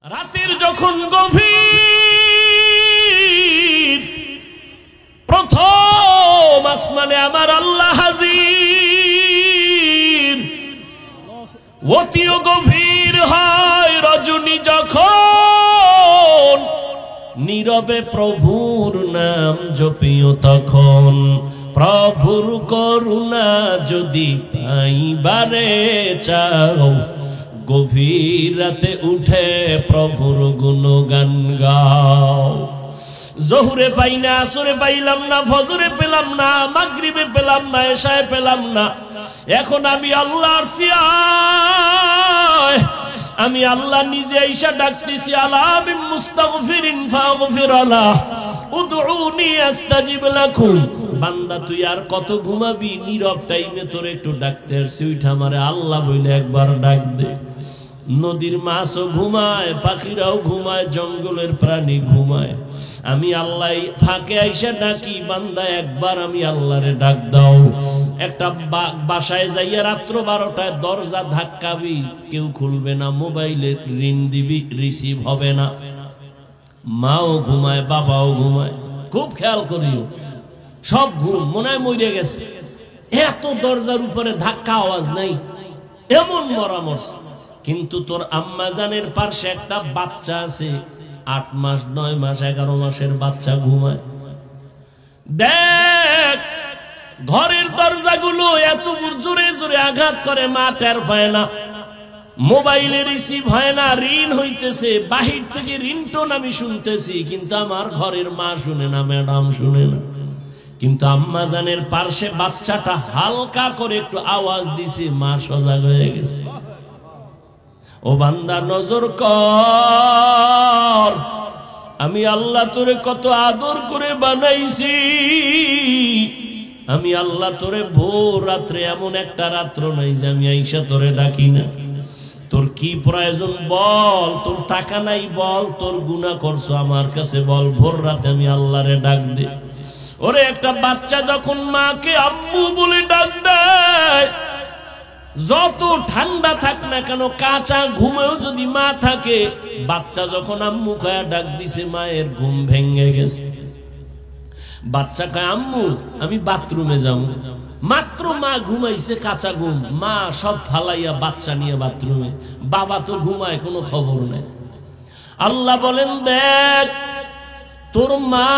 রাতের যখন গভীর প্রথম আসমানে আমার আল্লাহ হাজির, অতিও গভীর হয় রজনী যখন নীরবে প্রভুর নাম জপিও তখন। প্রভুর করুণা যদি পাইবারে চাও, গভীর রাতে উঠে প্রভুর গুণগান গাও। জোহরে পাই না, আসরে পাইলাম না, ফজরে পেলাম না, মাগরিবে পেলাম না, এশায় পেলাম না, এখন আমি আল্লাহর সিয়ায় আমি আল্লাহ নিজে আইসা ডাকতেছি, আলা বিল মুস্তাগফিরিন ফাগফির আলাহ উদউনি আস্তাজিব লাকুম। বান্দা তুই আর কত ঘুমাবি? নীরব টাইমে তোর একটু ডাকতে আসছি, উঠা আমারে আল্লাহ বইলে একবার ডাক দে। নদীর মাছও ঘুমায়, পাখিরাও ঘুমায়, জঙ্গলের প্রাণী ঘুমায়, আমি আল্লাহ ফাঁকে আইসা ডাকি, বান্দা একবার আমি আল্লাহরে ডাক দাও। একটা বাসায় যাইয়া রাত্র 12টায় দরজা ধাক্কাবি, কেউ খুলবে না, মোবাইলে রিং দিবি, রিসিভ হবে না। মাও ঘুমায়, বাবাও ঘুমায়, খুব খেয়াল করিও, সব ঘুম, মনে হয় মরে গেছে। এত দরজার উপরে ধাক্কা, আওয়াজ নাই, এমন মরা মরছে। কিন্তু তোর আম্মা জানের পাশে একটা বাচ্চা আছে, 8 মাস 9 মাস 11 মাসের বাচ্চা ঘুমায়। দেখ ঘরের দরজাগুলো এত জোরে জোরে আঘাত করে, মা টের পায় না, মোবাইলে রিসিভ হয় না, রিং হইতেছে, বাহির থেকে রিংটোন আমি শুনতেছি, কিন্তু আমার ঘরের মা শুনে না, ম্যাডাম শুনে না। কিন্তু আম্মা জানের পাশে বাচ্চাটা হালকা করে একটু আওয়াজ দিছে, মা সজাগ হয়ে গেছে। ও বান্দা নজর কর, আমি আল্লাহ তোরে কত আদর করে বানাইছি। আমি আল্লাহ তোরে ভোর রাত্রে, এমন একটা রাত্র নাই যে আমি আইসা তোরে ডাকি না। তোর কি প্রয়োজন বল, তোর টাকা নাই বল, তোর গুনাহ করছো আমার কাছে বল, ভোর রাতে আমি আল্লাহরে ডাক দে। ওরে একটা বাচ্চা যখন মাকে আম্মু বলে ডাক দেয়, যত ঠান্ডা থাক না কেন, কাঁচা ঘুমেও যদি মা থাকে, বাচ্চা যখন আম্মু কয়া ডাক দিছে, মায়ের ঘুম ভেঙে গেছে। বাচ্চা কয় আম্মু আমি বাথরুমে যাব, মাত্র মা ঘুমাইছে, কাঁচা ঘুম, মা সব ফালাইয়া বাচ্চা নিয়ে বাথরুমে, বাবা তো ঘুমায়, কোনো খবর নেই। আল্লাহ বলেন দেখ তোর মা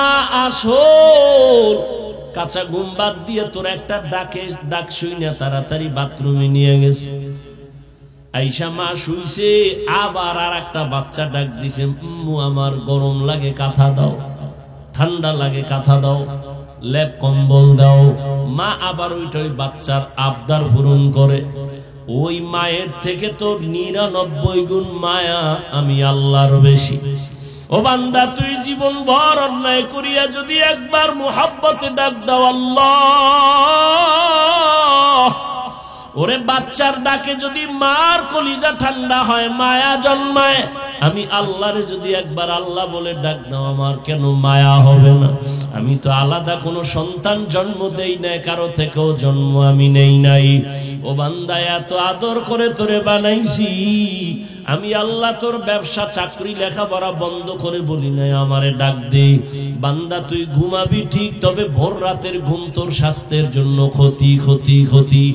আসল কাঁচা ঘুম বাদ দিয়ে তোর একটা ডাক শুইনা তাড়াতাড়ি বাথরুমে নিয়ে গেছে। আইসা মা শুইছে, আবার আর একটা বাচ্চা ডাক দিছে, আমার গরম লাগে কাঁথা দাও, ঠান্ডা লাগে কাঁথা দাও, লেপ কম্বল দাও। মা আবার ওই বাচ্চার আবদার পূরণ করে। ওই মায়ের থেকে তোর 99 গুণ মায়া আমি আল্লাহর বেশি। ও বান্দা তুই জীবন ভর অন্যায় করিয়া যদি একবার মুহাব্বতে ডাক দাও আল্লাহ, ওরে বাচ্চার ডাকে যদি মার কলিজা ঠান্ডা হয়, মায়া জন্মায়, আমি আল্লাহরে যদি একবার আল্লাহ বলে ডাক দাও, আমার কেন মায়া হবে না? আমি তো আলাদা কোনো সন্তান জন্ম দেই নাই, কারো থেকেও জন্ম আমি নেই নাই। ও বান্দা এত আদর করে তোরে বানাইছি, আমি আল্লাহ তোর ব্যবসা চাকরি লেখাপড়া বন্ধ করে বলি নাই আমারে ডাক দে। বান্দা তুই ঘুমাবি ঠিক, তবে ভোর রাতের ঘুম তোর স্বাস্থ্যের জন্য ক্ষতি ক্ষতি ক্ষতি।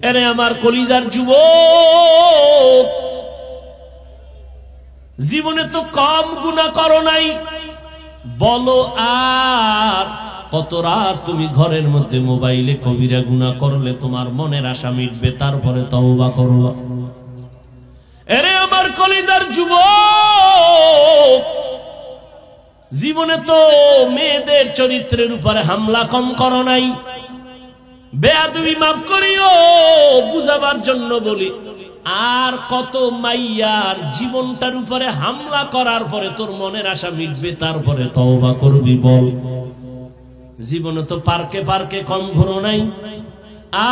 এরে আমার কলিজার যুবক, জীবনে তো কম গুনাহ করো নাই, বলো আর কত রাত তুমি ঘরের মধ্যে মোবাইলে কবিরা গুনাহ করলে তোমার মনের আশা মিটবে, তারপরে তওবা করবা। এরে আমার কলিজার যুবক, জীবনে তো মেয়েদের চরিত্রের উপরে হামলা কম করো নাই, বেয়াদবি মাফ করিও, বুঝাবার জন্য বলি। আর কত মাইয়ার জীবনটার উপরে হামলা করার পরে তোর মনের আশা মিটবে, তারপরে তওবা করবি বল। জীবনে তো পার্কে পার্কে কম ঘুরো নাই,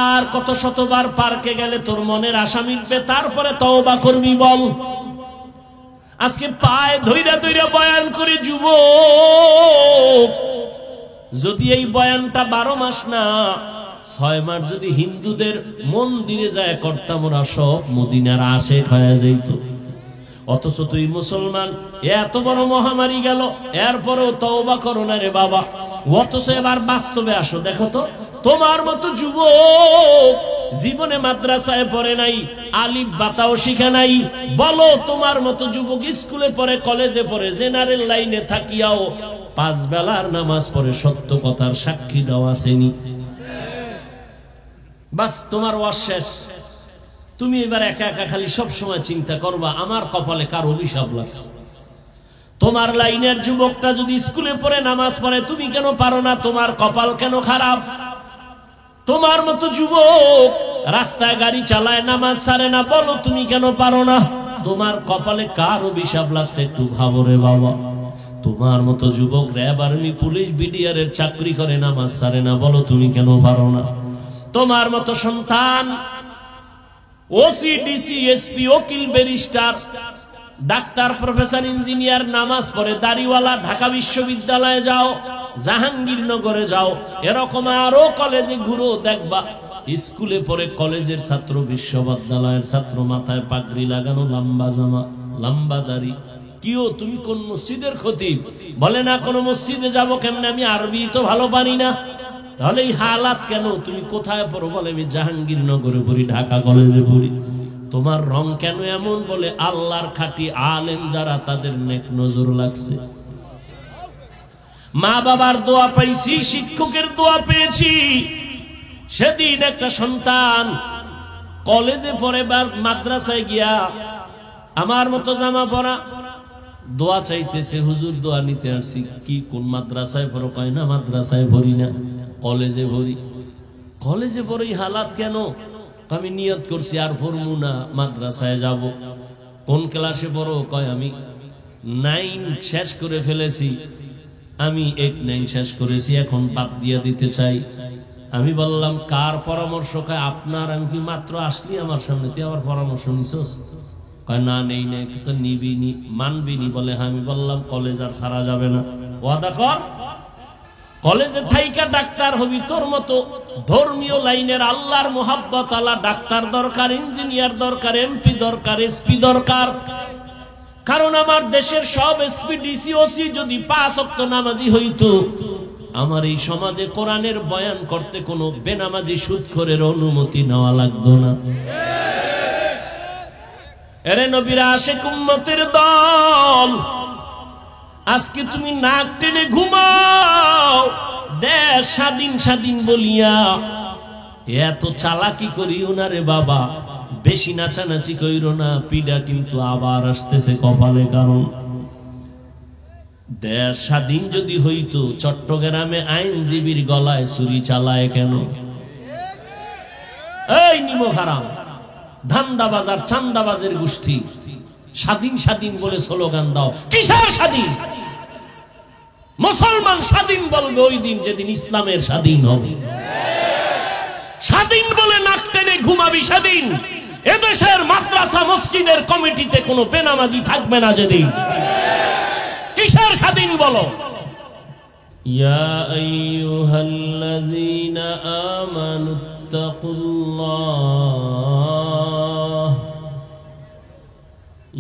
আর কত শতবার পার্কে গেলে তোর মনের আশা মিটবে, তারপরে তওবা করবি বল। আজকে পায়ে ধইরা ধইরা বয়ান করে যুবক, যদি এই বয়ানটা 12 মাস না 6 মাস যদি হিন্দুদের মন্দিরে যায় করতাম, ওরা সব মদিনার আশেক হয়ে যাইত। অথচ তুই মুসলমান, এত বড় মহামারী গেল, এরপরেও তওবা করো না রে বাবা। অথচ এবার বাস্তবে আসো, দেখো তো তোমার মতো যুবক জীবনে মাদ্রাসায় পড়ে নাই, আলিফ বাতাও শিখে নাই। বলো তোমার মতো যুবক স্কুলে পড়ে, কলেজে পড়ে, জেনারেল লাইনে থাকিয়াও 5 বেলার নামাজ পড়ে, সত্য কথার সাক্ষী দেওয়া আসেনি। বাস তোমার ওয়াজ শেষ। তুমি এবার একা একা খালি সব সময় চিন্তা করবা আমার কপালে কার অভিশাপ লাগছে। তোমার লাইনের যুবকটা যদি স্কুলে পড়ে নামাজ পড়ে, তুমি কেন পারো না? তোমার কপাল কেন খারাপ? তোমার মতো যুবক রাস্তায় গাড়ি চালায়, নামাজ ছাড়ে না, বলো তুমি কেন পারো না? তোমার কপালে কার অভিশাপ লাগছে একটু ভাবো রে বাবা। তোমার মতো যুবক র্যাব, আর্মি, পুলিশ, বিডিআর এর চাকরি করে, নামাজ ছাড়ে না, বলো তুমি কেন পারো না? তোমার মতো সন্তান ওসি, ডিসি, এসপি, উকিল, ব্যারিস্টার, ডাক্তার, প্রফেসর, ইঞ্জিনিয়ার, নামাজ পড়ে, দাড়িওয়ালা, ঢাকা বিশ্ববিদ্যালয়ে যাও, জাহাঙ্গীরনগরে যাও, এরকম আরো কলেজে ঘুরো, দেখবা স্কুলে পড়ে কলেজের ছাত্র, বিশ্ববিদ্যালয়ের ছাত্র, মাথায় পাগড়ি লাগানো, লম্বা জামা, লম্বা দাড়ি। কিও তুমি কোন মসজিদের খতিব? বলে না কোন মসজিদে যাব কেমনে, আমি আরবি তো ভালো পারি না। তাহলে এই হালাত কেন? তুমি কোথায় পড়ো? বলে আমি জাহাঙ্গীরনগরে পড়ি, ঢাকা কলেজে পড়ি। তোমার রং কেন এমন? বলে আল্লাহর খাঁটি আলেম যারা, তাদের নেক নজর লাগছে। মা বাবার দোয়া পাইছি, শিক্ষকের দোয়া পেয়েছি। সেদিন একটা সন্তান কলেজে পড়ে বা মাদ্রাসায় গিয়া আমার মতো জামা পরা দোয়া চাইতেছে, হুজুর দোয়া নিতে আসছি। কি কোন মাদ্রাসায় পড়ো? কয় না মাদ্রাসায় ভরি না, কলেজে ভরি। কলেজে পড়ি হালাত কেন? আমি নিয়ত করছি আর পড়বো না, মাদ্রাসায় যাব। কোন ক্লাসে পড়ো? কয় আমি 9 শেষ করে ফেলেছি, আমি 8, 9 শেষ করেছি, এখন বাদ দিয়ে দিতে চাই। আমি বললাম কার পরামর্শ? কয় আপনার। আমি কি মাত্র আসলি আমার সামনে, তুই আমার পরামর্শ নিছস? কয় না নেই নাই। তো নিবিনি, মানবিনি? বলে হ্যাঁ। আমি বললাম কলেজ আর ছাড়া যাবে না, ওয়াদা কর। কলেজে থাইকা ডাক্তার হবি, তোর মতো ধর্মীয় লাইনের আল্লাহর মোহাব্বত আলা ডাক্তার দরকার, ইঞ্জিনিয়ার দরকার, এমপি দরকার, এসপি দরকার। কারণ আমার দেশের সব এসপি, ডিসি, ওসি যদি 5 ওয়াক্ত নামাজি হইতো, আমার এই সমাজে কোরআনের বয়ান করতে কোনো বেনামাজি সুদখোরের অনুমতি নেওয়া লাগতো না। এরে নবীর আশিক উম্মতের দল, আজকে তুমি নাক টেনে ঘুমাও, দেশ স্বাধীন স্বাধীন বলিয়া এত চালাকি করিও না রে বাবা। বেশি নাচানাচি কইরো না, পিডা কিন্তু আবার আসতেছে কপালে। কারণ দেশ স্বাধীন যদি হইতো, চট্টগ্রামে আইনজীবীর গলায় ছুরি চালায় কেন? এই নিমো হারাম, ধান্দাবাজার, চান্দাবাজের গোষ্ঠী স্বাধীন স্বাধীন বলে স্লোগান দাও। কিসের স্বাধীন? মুসলমান স্বাধীন বলবে ওই দিন যেদিন ইসলামের স্বাধীন হবে। স্বাধীন বলে নাক টেনে ঘুমাবি স্বাধীন। এদেশের মাদ্রাসা মসজিদের কমিটিতে কোনো বেনামাজি থাকবে না যেদিন। কিসের স্বাধীন বলো? ইয়া আইয়ুহাল্লাযীনা আমানুত্তাকুল্লাহ,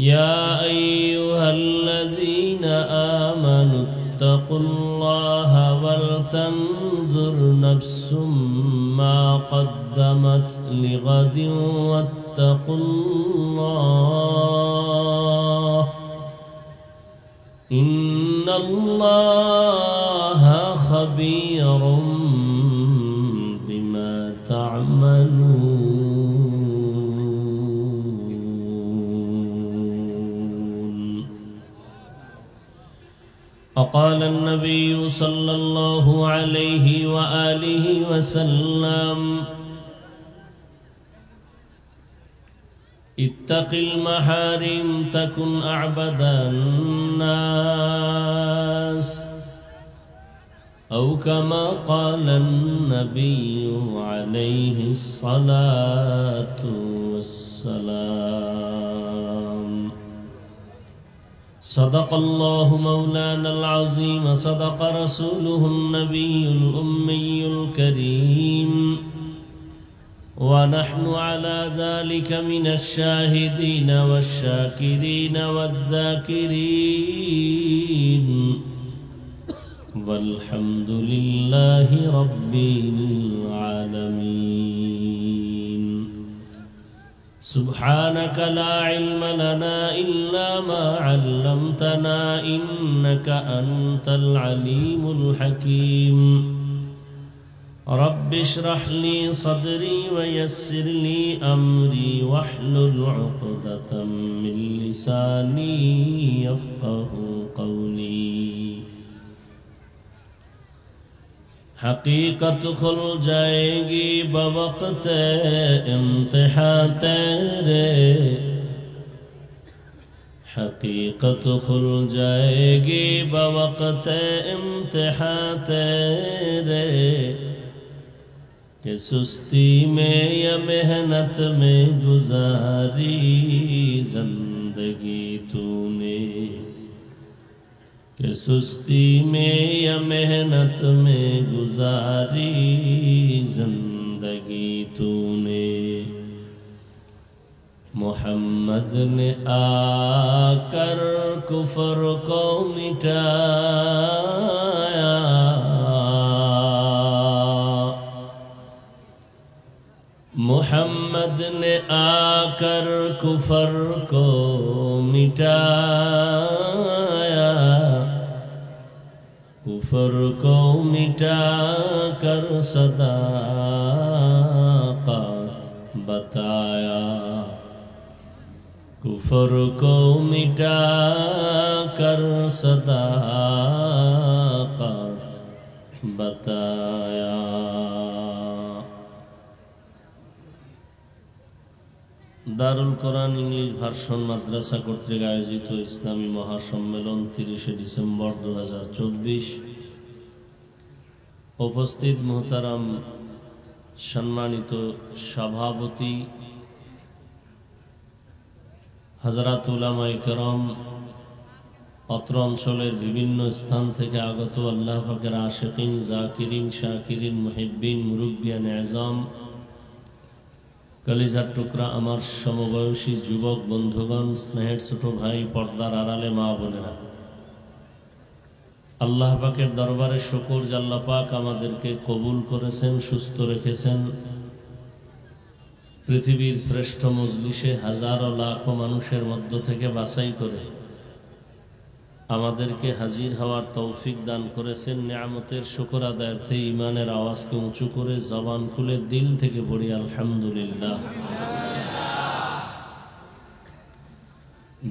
ইয়া আইয়ুহাল্লাযীনা আমানুত্তাকুল্লাহ ওয়াল তানজুর নাফসুম মা কদ্দামাত লিগাদিন ওয়াত্তাকুল্লাহ ইন্নাল্লাহা খাবীরুম বিমা তা'মালুন। وقال النبي صلى الله عليه وآله وسلم اتق المحارم تكن أعبد الناس أو كما قال النبي عليه الصلاة والسلام. صدق الله مولانا العظيم، صدق رسوله النبي الأمي الكريم، ونحن على ذلك من الشاهدين والشاكرين والذاكرين والحمد لله رب العالمين. سبحانك لا علم لنا إلا ما علمتنا إنك أنت العليم الحكيم. رب اشرح لي صدري ويسر لي أمري واحلل عقدة من لساني يفقه قولي. حقیقت کھل جائے گی بوقت امتحان تیرے، حقیقت کھل جائے گی بوقت امتحان تیرے، کہ سستی میں یا محنت میں گزاری زندگی تو نے، کہ سستی میں یا محنت میں گزاری زندگی تو نے. محمد نے آ کر کفر کو مٹایا، محمد نے آ کر کفر کو مٹایا، کفر کو مٹا کر صداقت بتایا، کفر کو مٹا کر صداقت بتایا. দারুল কোরআন ইংলিশ ভার্সন মাদ্রাসা কর্তৃক আয়োজিত ইসলামী মহাসম্মেলন 30 ডিসেম্বর 2024। উপস্থিত মুহতারাম সম্মানিত সভাপতি হযরত উলামায়ে কেরাম, অত্র অঞ্চলের বিভিন্ন স্থান থেকে আগত আল্লাহ পাকের আশিকিন, জাকিরিন, শাকিরিন, মুহিব্বিন, মুরব্বিয়ান আযম, কলিজার টুকরা আমার সমবয়সী যুবক বন্ধুগণ, স্নেহের ছোট ভাই, পর্দার আড়ালে মা বোনেরা, আল্লাহ পাকের দরবারে শুকর যে আল্লাহ পাক আমাদেরকে কবুল করেছেন, সুস্থ রেখেছেন, পৃথিবীর শ্রেষ্ঠ মজলিসে হাজারো লাখো মানুষের মধ্য থেকে বাছাই করে আমাদেরকে হাজির হওয়ার তৌফিক দান করেছেন। নিয়ামতের শুকর আদায়ার্থে ইমানের আওয়াজকে উঁচু করে জবান খুলে দিল থেকে পড়ি আলহামদুলিল্লাহ।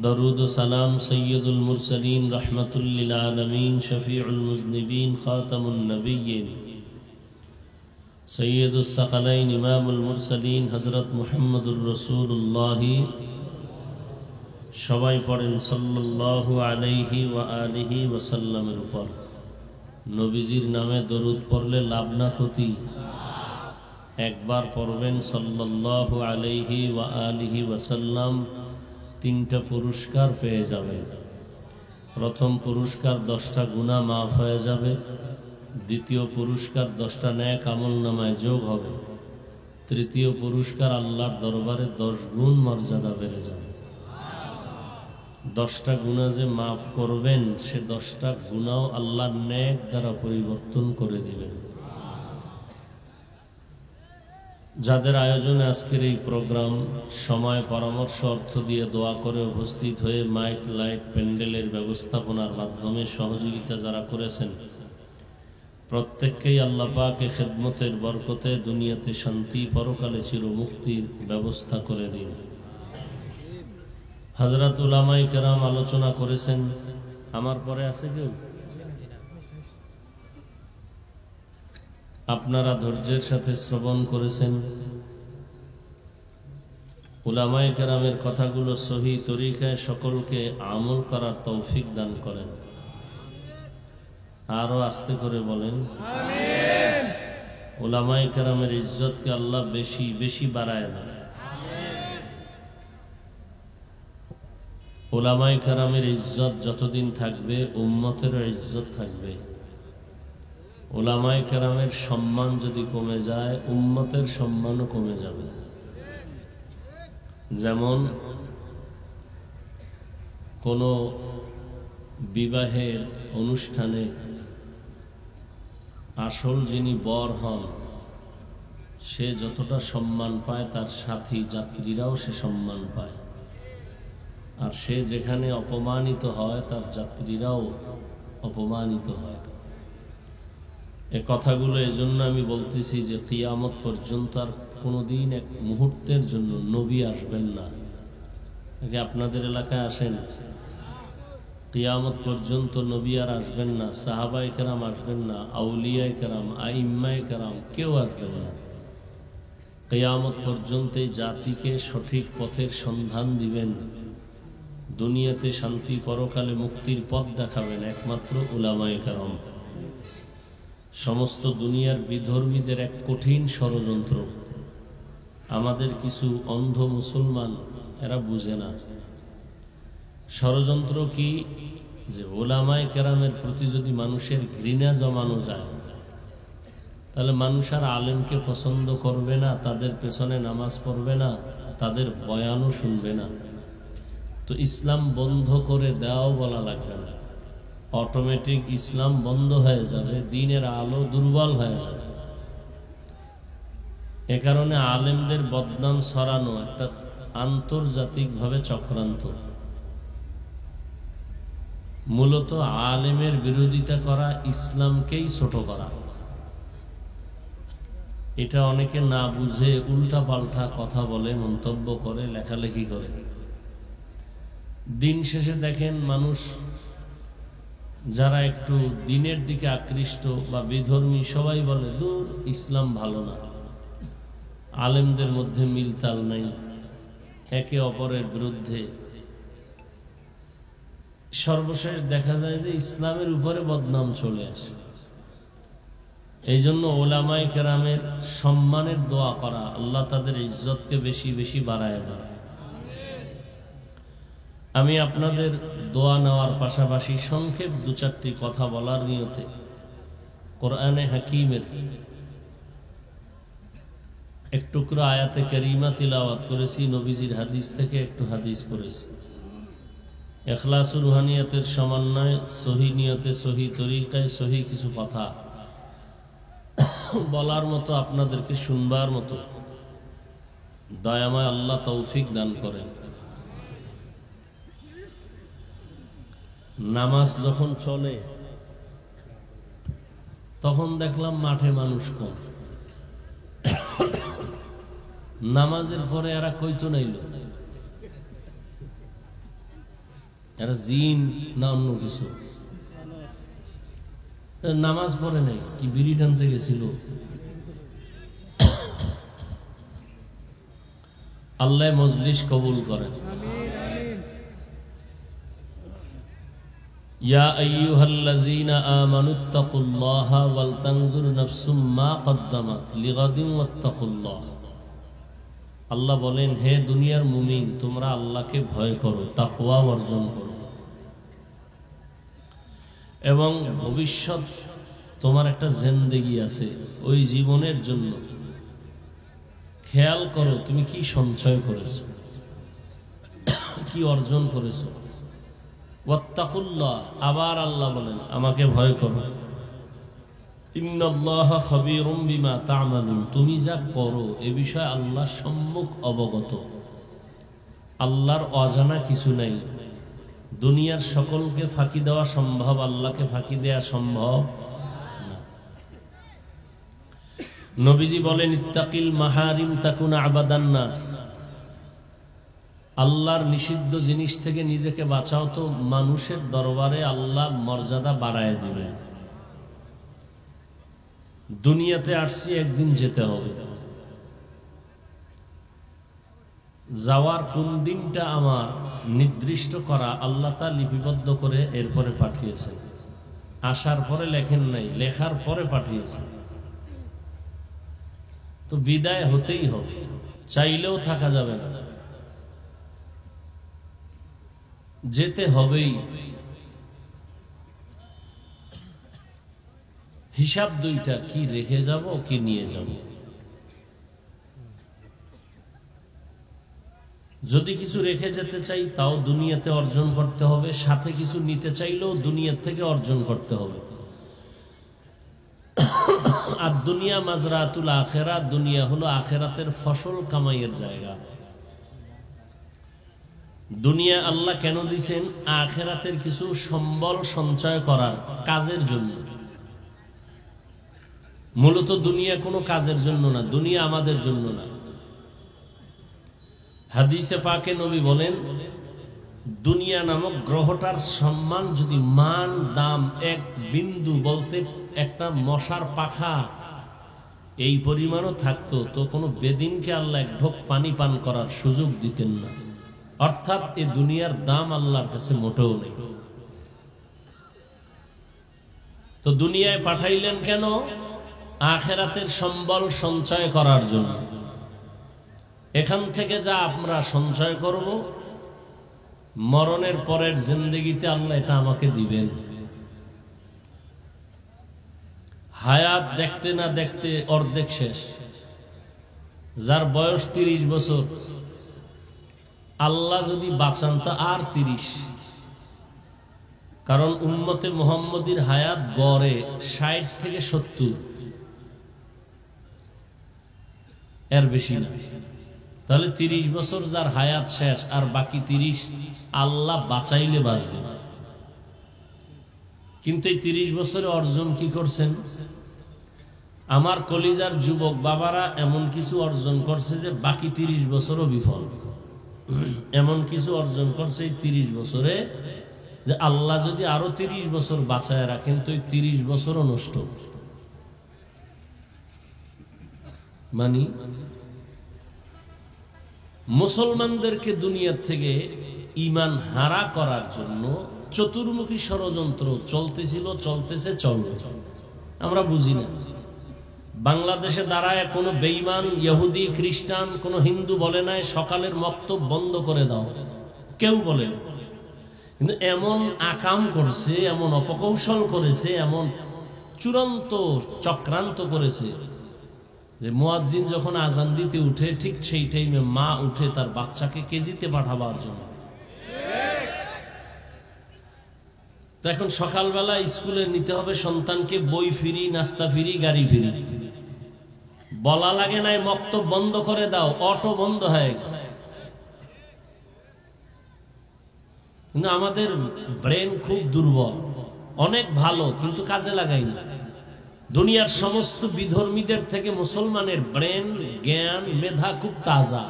দরুদ ও সালাম সৈয়দুল মুরসালিন, রাহমাতুল লিল আলামিন, শফিউল মুজনিবিন, খাতামুন নবিয়্যিন, সৈয়দুস সাকালাইন, ইমামুল মুরসালিন হযরত মুহাম্মদুর রাসূলুল্লাহ, সবাই পড়েন সাল্লাল্লাহু আলাইহি ওয়া আলিহি ওয়া সাল্লামের উপর। নবীজির নামে দরুদ পড়লে লাভ না ক্ষতি? একবার পড়বেন সাল্লাল্লাহু আলাইহি ওয়া আলিহি ওয়া সাল্লাম, 3টা পুরস্কার পেয়ে যাবেন। প্রথম পুরস্কার 10টা গুনাহ মাফ হয়ে যাবে, দ্বিতীয় পুরস্কার 10টা নেক আমলনামায় যোগ হবে, তৃতীয় পুরস্কার আল্লাহর দরবারে 10 গুণ মর্যাদা বেড়ে যাবে। 10টা গুনাহ যে মাফ করবেন, সে 10টা গুনাহ আল্লাহর নেক দ্বারা পরিবর্তন করে দিবেন। যাদের আয়োজনে আজকের এই প্রোগ্রাম, সময়, পরামর্শ, অর্থ দিয়ে দোয়া করে উপস্থিত হয়ে মাইক, লাইট, প্যান্ডেলের ব্যবস্থাপনার মাধ্যমে সহযোগিতা যারা করেছেন, প্রত্যেককেই আল্লাহ পাকের খেদমতের বরকতে দুনিয়াতে শান্তি, পরকালে চিরমুক্তির ব্যবস্থা করে দিন। হযরত উলামায়ে কেরাম আলোচনা করেছেন, আমার পরে আছে কেউ? আপনারা ধৈর্যের সাথে শ্রবণ করেছেন। উলামায়ে কেরামের কথাগুলো সহি তরিকায় সকলকে আমল করার তৌফিক দান করেন। আরো আস্তে করে বলেন আমিন। উলামায়ে কেরামের ইজ্জতকে আল্লাহ বেশি বেশি বাড়ায় দেন। উলামায়ে কেরামের ইজ্জত যতদিন থাকবে, উম্মতেরও ইজ্জত থাকবে। উলামায়ে কেরামের সম্মান যদি কমে যায়, উম্মতের সম্মানও কমে যাবে। যেমন কোনো বিবাহের অনুষ্ঠানে আসল যিনি বর হন সে যতটা সম্মান পায়, তার সাথী যাত্রীরাও সে সম্মান পায়। আর সে যেখানে অপমানিত হয়, তার যাত্রীরাও অপমানিত হয়। এ কথাগুলো এজন্য আমি বলতেছি যে কিয়ামত পর্যন্ত আর কোনোদিন এক মুহূর্তের জন্য নবী আসবেন না। আপনাদের এলাকায় আসেন, কিয়ামত পর্যন্ত নবী আর আসবেন না, সাহাবায়ে কেরাম আসবেন না, আউলিয়ায়ে কেরাম, আইম্মায়ে কেরাম কেউ আসবেন না। কিয়ামত পর্যন্ত এই জাতিকে সঠিক পথের সন্ধান দিবেন, দুনিয়াতে শান্তি, পরকালে মুক্তির পথ দেখাবেন একমাত্র উলামায়ে কেরাম। সমস্ত দুনিয়ার বিধর্মীদের এক কঠিন ষড়যন্ত্র। আমাদের কিছু অন্ধ মুসলমান এরা বুঝে না ষড়যন্ত্র কি, যে উলামায়ে কেরামের প্রতি যদি মানুষের ঘৃণা জমানো যায়, তাহলে মানুষ আর আলেমকে পছন্দ করবে না, তাদের পেছনে নামাজ পড়বে না, তাদের বয়ানও শুনবে না। তো ইসলাম বন্ধ করে দেওয়াও বলা লাগবে না, অটোমেটিক ইসলাম বন্ধ হয়ে যাবে, দ্বীনের আলো দুর্বল হয়ে যাবে। এ কারণে আলেমদের বদনাম ছড়ানো একটা আন্তর্জাতিকভাবে চক্রান্ত। মূলত আলেমের বিরোধিতা করা ইসলামকেই ছোট করা। এটা অনেকে না বুঝে উল্টা পাল্টা কথা বলে, মন্তব্য করে, লেখালেখি করে। দিন শেষে দেখেন মানুষ যারা একটু দিনের দিকে আকৃষ্ট বা বিধর্মী সবাই বলে দূর ইসলাম ভালো না, আলেমদের মধ্যে মিলতাল নাই, একে অপরের বিরুদ্ধে। সর্বশেষ দেখা যায় যে ইসলামের উপরে বদনাম চলে আসে। এই জন্য উলামায়ে কেরামের সম্মানের দোয়া করা, আল্লাহ তাদের ইজ্জতকে বেশি বেশি বাড়ায় দেয়। আমি আপনাদের দোয়া নেওয়ার পাশাপাশি সংক্ষেপ দু চারটি কথা বলার নিয়তে কোরআনে হাকিমের এক টুকরো আয়াতে কারিমা তিলাওয়াত করেছি, নবীজির হাদিস থেকে একটু হাদিস পড়েছি। ইখলাসুর রুহানিয়াতের সমন্বয়, সহি নিয়তে, সহি তরিকায়, সহি কিছু কথা বলার মতো, আপনাদেরকে শুনবার মতো দয়াময় আল্লাহ তৌফিক দান করেন। নামাজ যখন চলে তখন দেখলাম মাঠে মানুষ কম। নামাজের পরে এরা কইতো নাইল, এরা জিন না অন্য কিছু। নামাজ পড়ে নাই, কি বিড়ি টানতে গেছিল। আল্লাহ মজলিস কবুল করেন। ইয়া আইয়ুহাল্লাযীনা আমানুত্তাকুল্লাহা ওয়াল তানজুর নাফসুম মা কদ্দামাত লিগাদিন ওয়াত্তাকুল্লাহ। আল্লাহ বলেন, হে দুনিয়ার মুমিন, তোমরা আল্লাহকে ভয় করো, তাকওয়া অর্জন করো, এবং ভবিষ্যৎ তোমার একটা জিন্দেগি আছে, ওই জীবনের জন্য খেয়াল করো তুমি কি সঞ্চয় করেছো, কি অর্জন করেছো। ওয়াত্তাকুল্লাহ, আবার আল্লাহ বলেন আমাকে ভয় করো। ইন্নাল্লাহা খাবীরুম বিমা তা'মালুন, তুমি যা করো এ বিষয়ে আল্লাহ সম্মুখ অবগত। আল্লাহর অজানা কিছু নাই। দুনিয়ার সকলকে ফাঁকি দেওয়া সম্ভব, আল্লাহকে ফাঁকি দেওয়া সম্ভব না। নবীজি বলেন, ইত্তাকিল মাহারিম তাকুন আবাদান নাস। আল্লাহর নিষিদ্ধ জিনিস থেকে নিজেকে বাঁচাও, তো মানুষের দরবারে আল্লাহ মর্যাদা বাড়ায় দিবেন। দুনিয়াতে আসছি, একদিন যেতে হবে। যাওয়ার কোন দিনটা আমার নির্দিষ্ট করা, আল্লাহ তা লিপিবদ্ধ করে এরপরে পাঠিয়েছেন। আসার পরে লেখেন নাই, লেখার পরে পাঠিয়েছেন। তো বিদায় হতেই হবে, চাইলেও থাকা যাবে না, যেতে হবেই। হিসাব দুইটা, কি রেখে যাব কি নিয়ে যাব। যদি কিছু রেখে যেতে চাই তাও দুনিয়াতে অর্জন করতে হবে, সাথে কিছু নিতে চাইলেও দুনিয়ার থেকে অর্জন করতে হবে। আর দুনিয়া মাজরাতুল আখিরাত, দুনিয়া হলো আখিরাতের ফসল কামাইয়ের জায়গা। দুনিয়া আল্লাহ কেন দিছেন? আখিরাতের কিছু সম্বল সঞ্চয় করার কাজের জন্য। মূলত দুনিয়া কোনো কাজের জন্য না, দুনিয়া আমাদের জন্য না। হাদিসে পাকে নবী বলেন, দুনিয়া নামক গ্রহটার সম্মান যদি মান দাম এক বিন্দু বলতে একটা মশার পাখা এই পরিমাণও থাকতো, তো কোনো বেদিনকে আল্লাহ এক ঢোক পানি পান করার সুযোগ দিতেন না। অর্থাৎ এই দুনিয়ার দাম আল্লাহর কাছে মোটেও নেই। তো দুনিয়ায় পাঠাইলেন কেন? আখিরাতের সম্বল সঞ্চয় করার জন্য। এখান থেকে যা আমরা সঞ্চয় করব, মরণের পরের জিন্দেগিতে আল্লাহ এটা আমাকে দিবেন। হায়াত দেখতে না দেখতে অর্ধেক শেষ। যার বয়স 30 বছর, আল্লাহ যদি বাঁচান তা আর 30। কারণ উম্মতে মুহাম্মদীর হায়াত গড়ে 60 থেকে 70, এর বেশি না। তাহলে 30 বছর যার হায়াত শেষ, আর বাকি 30 আল্লাহ বাঁচাইলে বাঁচবে। কিন্তু এই 30 বছরে অর্জন কি করছেন? আমার কলিজার যুবক বাবারা এমন কিছু অর্জন করছে যে বাকি 30 বছরও বিফল। এমন কিছু অর্জন করছে এই 30 বছরে যে আল্লাহ যদি আরো 30 বছর বাঁচায় রাখেন তো এই 30 বছরও নষ্ট। মানি মুসলমানদেরকে দুনিয়ার থেকে ঈমান হারা করার জন্য চতুর্মুখী ষড়যন্ত্র চলতেছিল, চলতেছে, চলবে। আমরা বুঝি না। বাংলাদেশে দাঁড়ায় কোনো বেঈমান ইহুদি খ্রিস্টান কোনো হিন্দু বলে নাই সকালের মক্তব বন্ধ করে দাও, কেউ বলে না। কিন্তু এমন আকাম করছে, এমন অপকৌশল করেছে, এমন চূড়ান্ত চক্রান্ত করেছে যে মুয়াজ্জিন যখন আজান দিতে উঠে ঠিক সেই টাইমে মা উঠে তার বাচ্চাকে কেজিতে পাঠাবার জন্য। তো এখন সকালবেলা স্কুলে নিতে হবে সন্তানকে, বই ফ্রি, নাস্তা ফ্রি, গাড়ি ফ্রি। বলা লাগে নাই মক্তব বন্ধ করে দাও, অটো বন্ধ হয়ে গেছে। কিন্তু আমাদের ব্রেন খুব দুর্বল, অনেক ভালো কিন্তু কাজে লাগাই না। দুনিয়ার সমস্ত বিধর্মীদের থেকে মুসলমানের ব্রেন, জ্ঞান, মেধা খুব তাজা।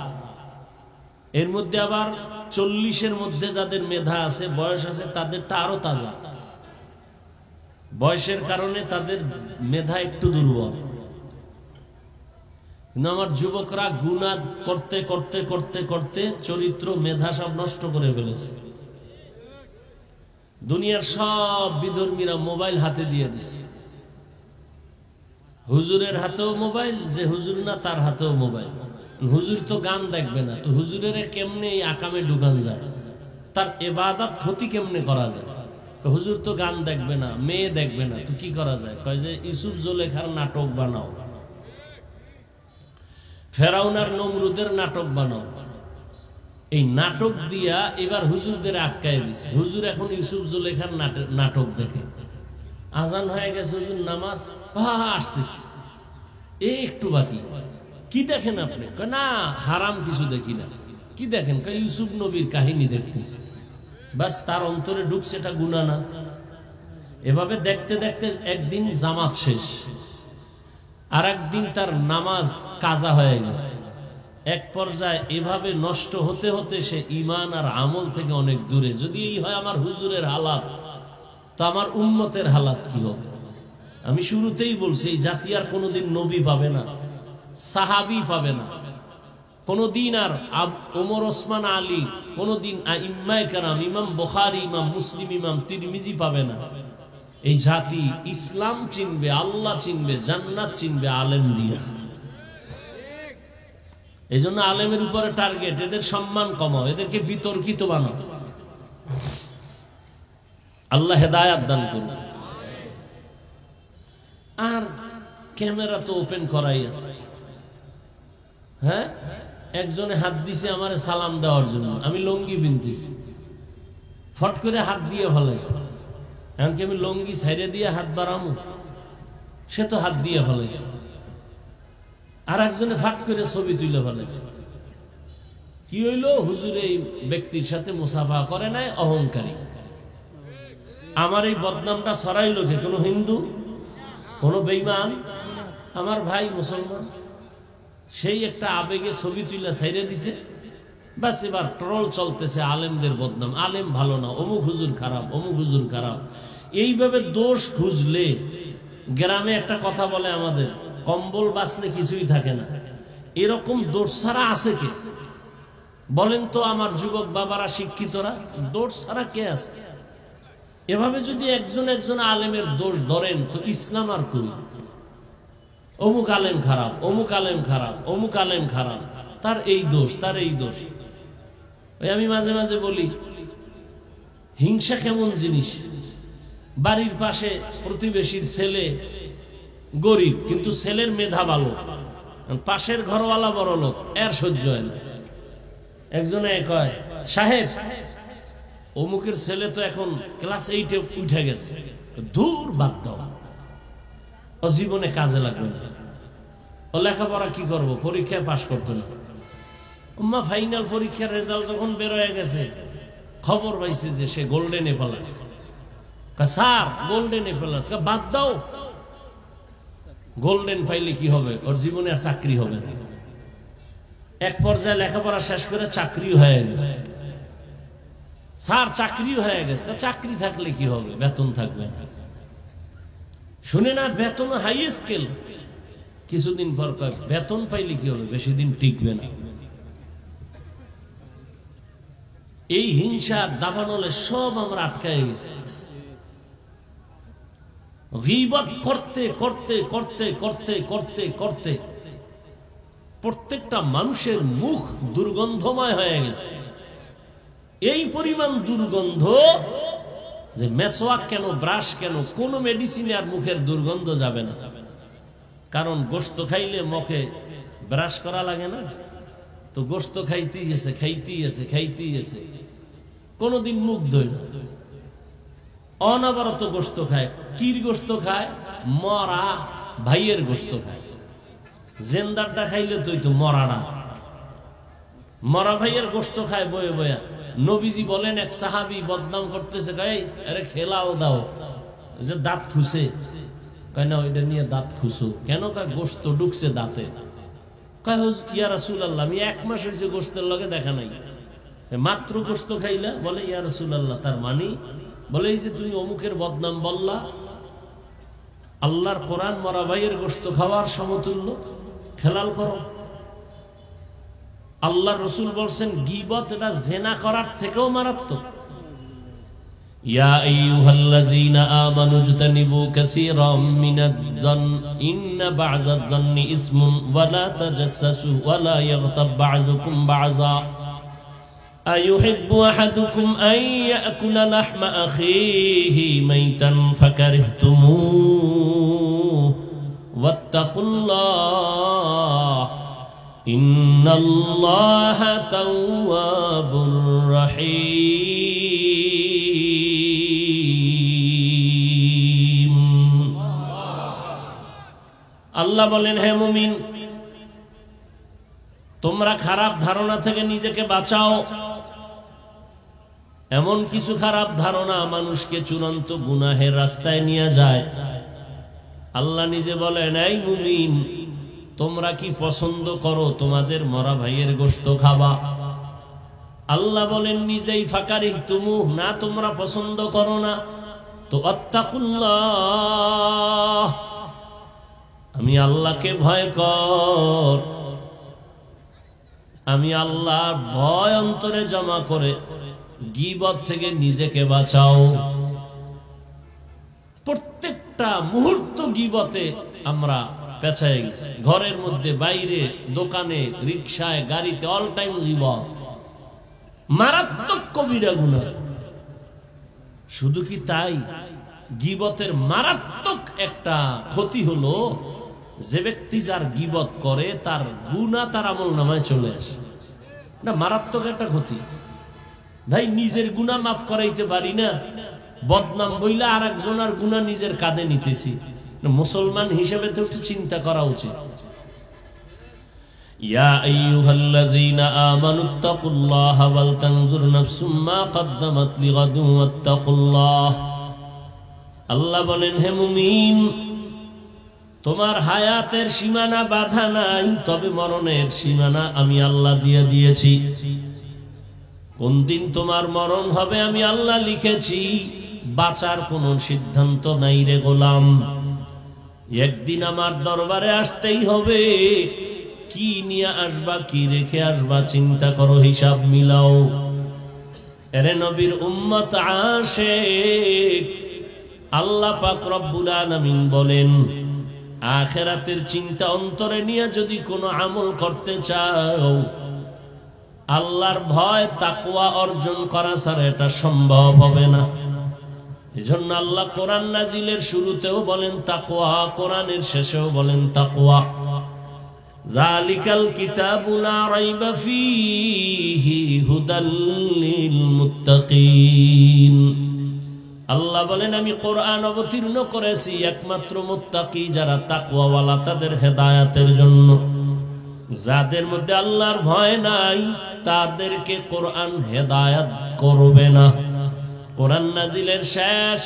এর মধ্যে আবার 40-এর মধ্যে যাদের মেধা আছে, বয়স আছে, তাদেরটা আরো তাজা। বয়সের কারণে তাদের মেধা একটু দুর্বল। কিন্তু আমার যুবকরা গুনাহ করতে করতে করতে করতে চরিত্র, মেধা সব নষ্ট করে ফেলেছে। দুনিয়ার সব বিধর্মীরা মোবাইল হাতে দিয়ে দিছে। হুজুরের হাতেও মোবাইল, যে হুজুর না তার হাতেও মোবাইল। হুজুর তো গান দেখবে না, তো হুজুরের কেমনে এই আকামে ঢুকান যায়, তার ইবাদত ক্ষতি কেমনে করা যায়? হুজুর তো গান দেখবে না, মেয়ে দেখবে না, তো কি করা যায়? কয় যে ইউসুফ জুলেখার নাটক বানাও, ফেরাউন আর নমরুদের নাটক বানাও। এই নাটক দিয়া এবার হুজুরদের আটকায় দিছে। হুজুর এখন ইউসুফ জুলেখার নাটক দেখে। আজান হয়ে গেছে, হুজুর নামাজ আসতেছে, এই একটু বাকি। কি দেখেন আপনি? না হারাম কিছু দেখি না। কি দেখেন? ইউসুফ নবীর কাহিনী দেখতেছি। বাস তার অন্তরে ঢুকছে, এটা গুনাহ না। এভাবে দেখতে দেখতে একদিন জামাত শেষ, আর একদিন তার নামাজ কাজা হয়ে গেছে। এক পর্যায়ে এভাবে নষ্ট হতে হতে সে ঈমান আর আমল থেকে অনেক দূরে। যদি এই হয় আমার হুজুরের হালাত, তো আমার উম্মতের হালাত কি হবে? আমি শুরুতেই বলছি, এই জাতি আর কোনোদিন নবী পাবে না, সাহাবী পাবে না কোনদিন, আর ওমর, ওসমান, আলী কোনদিন আইম্মায়ে কেরাম, ইমাম বুখারী, ইমাম মুসলিম, ইমাম তিরমিজি পাবে না। এই জাতি ইসলাম চিনবে, আল্লাহ চিনবে, জান্নাত চিনবে আলেম দিয়া। এই জন্য আলেমের উপরে টার্গেট, এদের সম্মান কমাও, এদেরকে বিতর্কিত বানাও। আল্লাহ হেদায়াত দান করুন। আর ক্যামেরা তো ওপেন করাই আছে। হ্যাঁ, একজনে হাত দিছে আমারে সালাম দেওয়ার জন্য, আমি লুঙ্গি পিনতেছি, ফট করে হাত দিয়ে ফেলাইছে। এমনকি আমি লুঙ্গি ছাইড়ে দিয়ে হাত বাড়ামু, সে তো হাত দিয়ে ফেলাইছে। আর একজনে ফাট করে ছবি তুলে ফেলাইছে। কি হইল? হুজুর এই ব্যক্তির সাথে মুসাফা করে নাই, অহংকারী। আমার এই বদনামটা ছড়াইল কে? কোনো হিন্দু, কোনো বেঈমান? আমার ভাই মুসলমান, সেই একটা আবেগে ছবি তুলে ছাইড়ে দিছে। বাস এবার ট্রল চলতেছে, আলেমদের বদনাম, আলেম ভালো না, অমুক হুজুর খারাপ, অমুক হুজুর খারাপ। এইভাবে দোষ খুঁজলে, গ্রামে একটা কথা বলে আমাদের, কম্বল বাঁচলে কিছুই থাকে না। এরকম দোষ ছাড়া আছে কে? বলেন তো আমার যুবক বাবারা, শিক্ষিতরা, দোষ ছাড়া কে আছে? এভাবে যদি একজন একজন আলেমের দোষ ধরেন তো ইসলাম আর কই? অমুক আলেম খারাপ, অমুক আলেম খারাপ, অমুক আলেম খারাপ, তার এই দোষ, তার এই দোষ। ওই আমি মাঝে মাঝে বলি, হিংসা কেমন জিনিস। বাড়ির পাশে প্রতিবেশীর ছেলে গরিব, কিন্তু ছেলের মেধা ভালো, পাশের ঘরওয়ালা বড় লোক, এর সহ্য হয় না। একজনে কয়, সাহেব অমুকের ছেলে তো এখন ক্লাস 8-এ উঠে গেছে, দূর বাদ দাও, ও জীবনে কাজে লাগবে না, ও লেখাপড়া কি করবো, পরীক্ষায় পাশ করতো না। উম্মা ফাইনাল পরীক্ষার রেজাল্ট যখন বের হয়ে গেছে, খবর পাইছে যে সে golden A plus. Sir golden A plus, বাদ দাও। গোল্ডেন পাইলে কি হবে? ওর জীবনে আর চাকরি হবে না। এক পর্যায়ে লেখাপড়া শেষ করে চাকরি হয়ে গেছে। স্যার চাকরি হয়ে গেছে, চাকরি থাকলে কি হবে? বেতন থাকবে না। শুনে না, বেতন হাই স্কেল, কিছুদিন পর কয় বেতন পাইলে কি হবে? বেশি দিন টিকবে না। এই হিংসার দাবানলে সব আমরা আটকায় গেছি। গীবত করতে করতে করতে করতে করতে করতে প্রত্যেকটা মানুষের মুখ দুর্গন্ধময় হয়ে গেছে। এই পরিমাণ দুর্গন্ধ যে মেসওয়াক কেন, ব্রাশ কেন, কোন মেডিসিনে আর মুখের দুর্গন্ধ যাবে না। কারণ গোশত খাইলে মুখে ব্রাশ করা লাগে না, তো গোশত খাইতেই গেছে, খাইতেই গেছে, খাইতেই গেছে, কোনদিন মুখ ধোয় না। অনবরত গোশত খায়। কির গোশত খায়? মরা ভাইয়ের গোশত খায়। জেন্দারটা খাইলে তুই তো মরাটা, মরা ভাইয়ের গোশত খায় বয়ে বয়া। নবীজি বলেন, এক সাহাবী বদনাম করতেছে, কয় আরে খেলাও দাও, যে দাঁত খুশে, কয় না ওইটা নিয়ে দাঁত খুশো কেন? কয় গোশত ঢুকছে দাঁতে। কয় ইয়া রাসূলুল্লাহ, আমি 1 মাস হয়েছে গোশতের লগে দেখা নাই, মাত্র গোশত খাইলা? বলে ইয়া রাসূলুল্লাহ, তার মানে? বলে এই যে তুমি অমুকের বদনাম বললা, আল্লাহর কোরআন মরা ভাইয়ের গোশত খাওয়ার সমতুল্য, খেলাল করো। আল্লাহর রাসূল বলছেন গীবত এটা জিনা করার থেকেও মারাত্মক। ইয়া আইয়ুহাল্লাযীনা আমানু ইজতানিবু কাসীরাম মিনাজ-যন ইন্না বা'যাজ-যন্নি ইসমুন ওয়া লা তাজাসসু ওয়া লা ইয়াগতাব বা'যুকুম বা'যা আইয়ুহিব্বু আহাদুকুম আন ইয়াকুলা লাহমা আখিহি মাইতান ফাকারিহতুমুহু ওয়াত্তাকুল্লাহ ইন্নাল্লাহা তাওয়াবুর রহিম। আল্লাহ বলেন, হে মুমিন, তোমরা খারাপ ধারণা থেকে নিজেকে বাঁচাও। এমন কিছু খারাপ ধারণা মানুষকে চূড়ান্ত গুনাহের রাস্তায় নিয়ে যায়। আল্লাহ নিজে বলেন, এই মুমিন, তোমরা কি পছন্দ করো তোমাদের মরা ভাইয়ের গোশত খাবা? আল্লাহ বলেন নিজেই, ফাকারিহতুমু, না তোমরা পছন্দ করো না, তো আত্তাকুল্লাহ, আমি আল্লাহকে ভয় কর। আমি আল্লাহর ভয় অন্তরে জমা করে গীবত থেকে নিজেকে বাঁচাও। প্রত্যেকটা মুহূর্ত গীবতে আমরা পেছায় গেছি, ঘরের মধ্যে, বাইরে, দোকানে, রিকশায়, গাড়িতে, অল টাইম গীবত। মারাত্মক কবিরা গুনাহ। শুধু কি তাই, গীবতের মারাত্মক একটা ক্ষতি হলো যে ব্যক্তি যার গীবত করে তার গুনাহ তার আমলনামায় চলে আসে। না, মারাত্মক একটা ক্ষতি। ভাই, নিজের গুনাহ মাফ করাইতে পারি না, বদনাম বইলা আর একজনের গুনাহ নিজের কাঁধে নিতেছি। মুসলমান হিসেবে তো একটু চিন্তা করা উচিত। ইয়া আইয়ুহাল্লাযীনা আমানুত্তাকুল্লাহা ওয়াল তানজুর নাফসুম মা কদ্দামাত লিগাদিন ওয়াত্তাকুল্লাহ। আল্লাহ বলেন, হে মুমিন, তোমার হায়াতের সীমানা বাধা নাই, তবে মরণের সীমানা আমি আল্লাহ দিয়ে দিয়েছি। কোন দিন তোমার মরণ হবে আমি আল্লাহ লিখেছি, বাঁচার কোনো সিদ্ধান্ত নাই রে গোলাম। একদিন আমার দরবারে আসতেই হবে, কি নিয়ে আসবা, কি রেখে আসবা, চিন্তা করো, হিসাব মিলাও। এরে নবীর উম্মত আশিক, আল্লাহ পাক রব্বুল আলামিন বলেন, আখিরাতের চিন্তা অন্তরে নিয়ে যদি কোনো আমল করতে চাও, আল্লাহর ভয় তাকওয়া অর্জন করা ছাড়া এটা সম্ভব হবে না। এজন্য আল্লাহ কোরআন নাজিলের শুরুতেও বলেন তাকওয়া, কোরআনের শেষেও বলেন তাকওয়া। যালিকাল কিতাবু লা রাইবা ফীহি হুদাল লিল মুত্তাকিন। আল্লাহ বলেন, আমি কোরআন অবতীর্ণ করেছি একমাত্র মুত্তাকি যারা তাকওয়াওয়ালা তাদের হেদায়েতের জন্য। যাদের মধ্যে আল্লাহর ভয় নাই তাদেরকে কোরআন হেদায়েত করবে না। কোরআন নাজিলের শেষ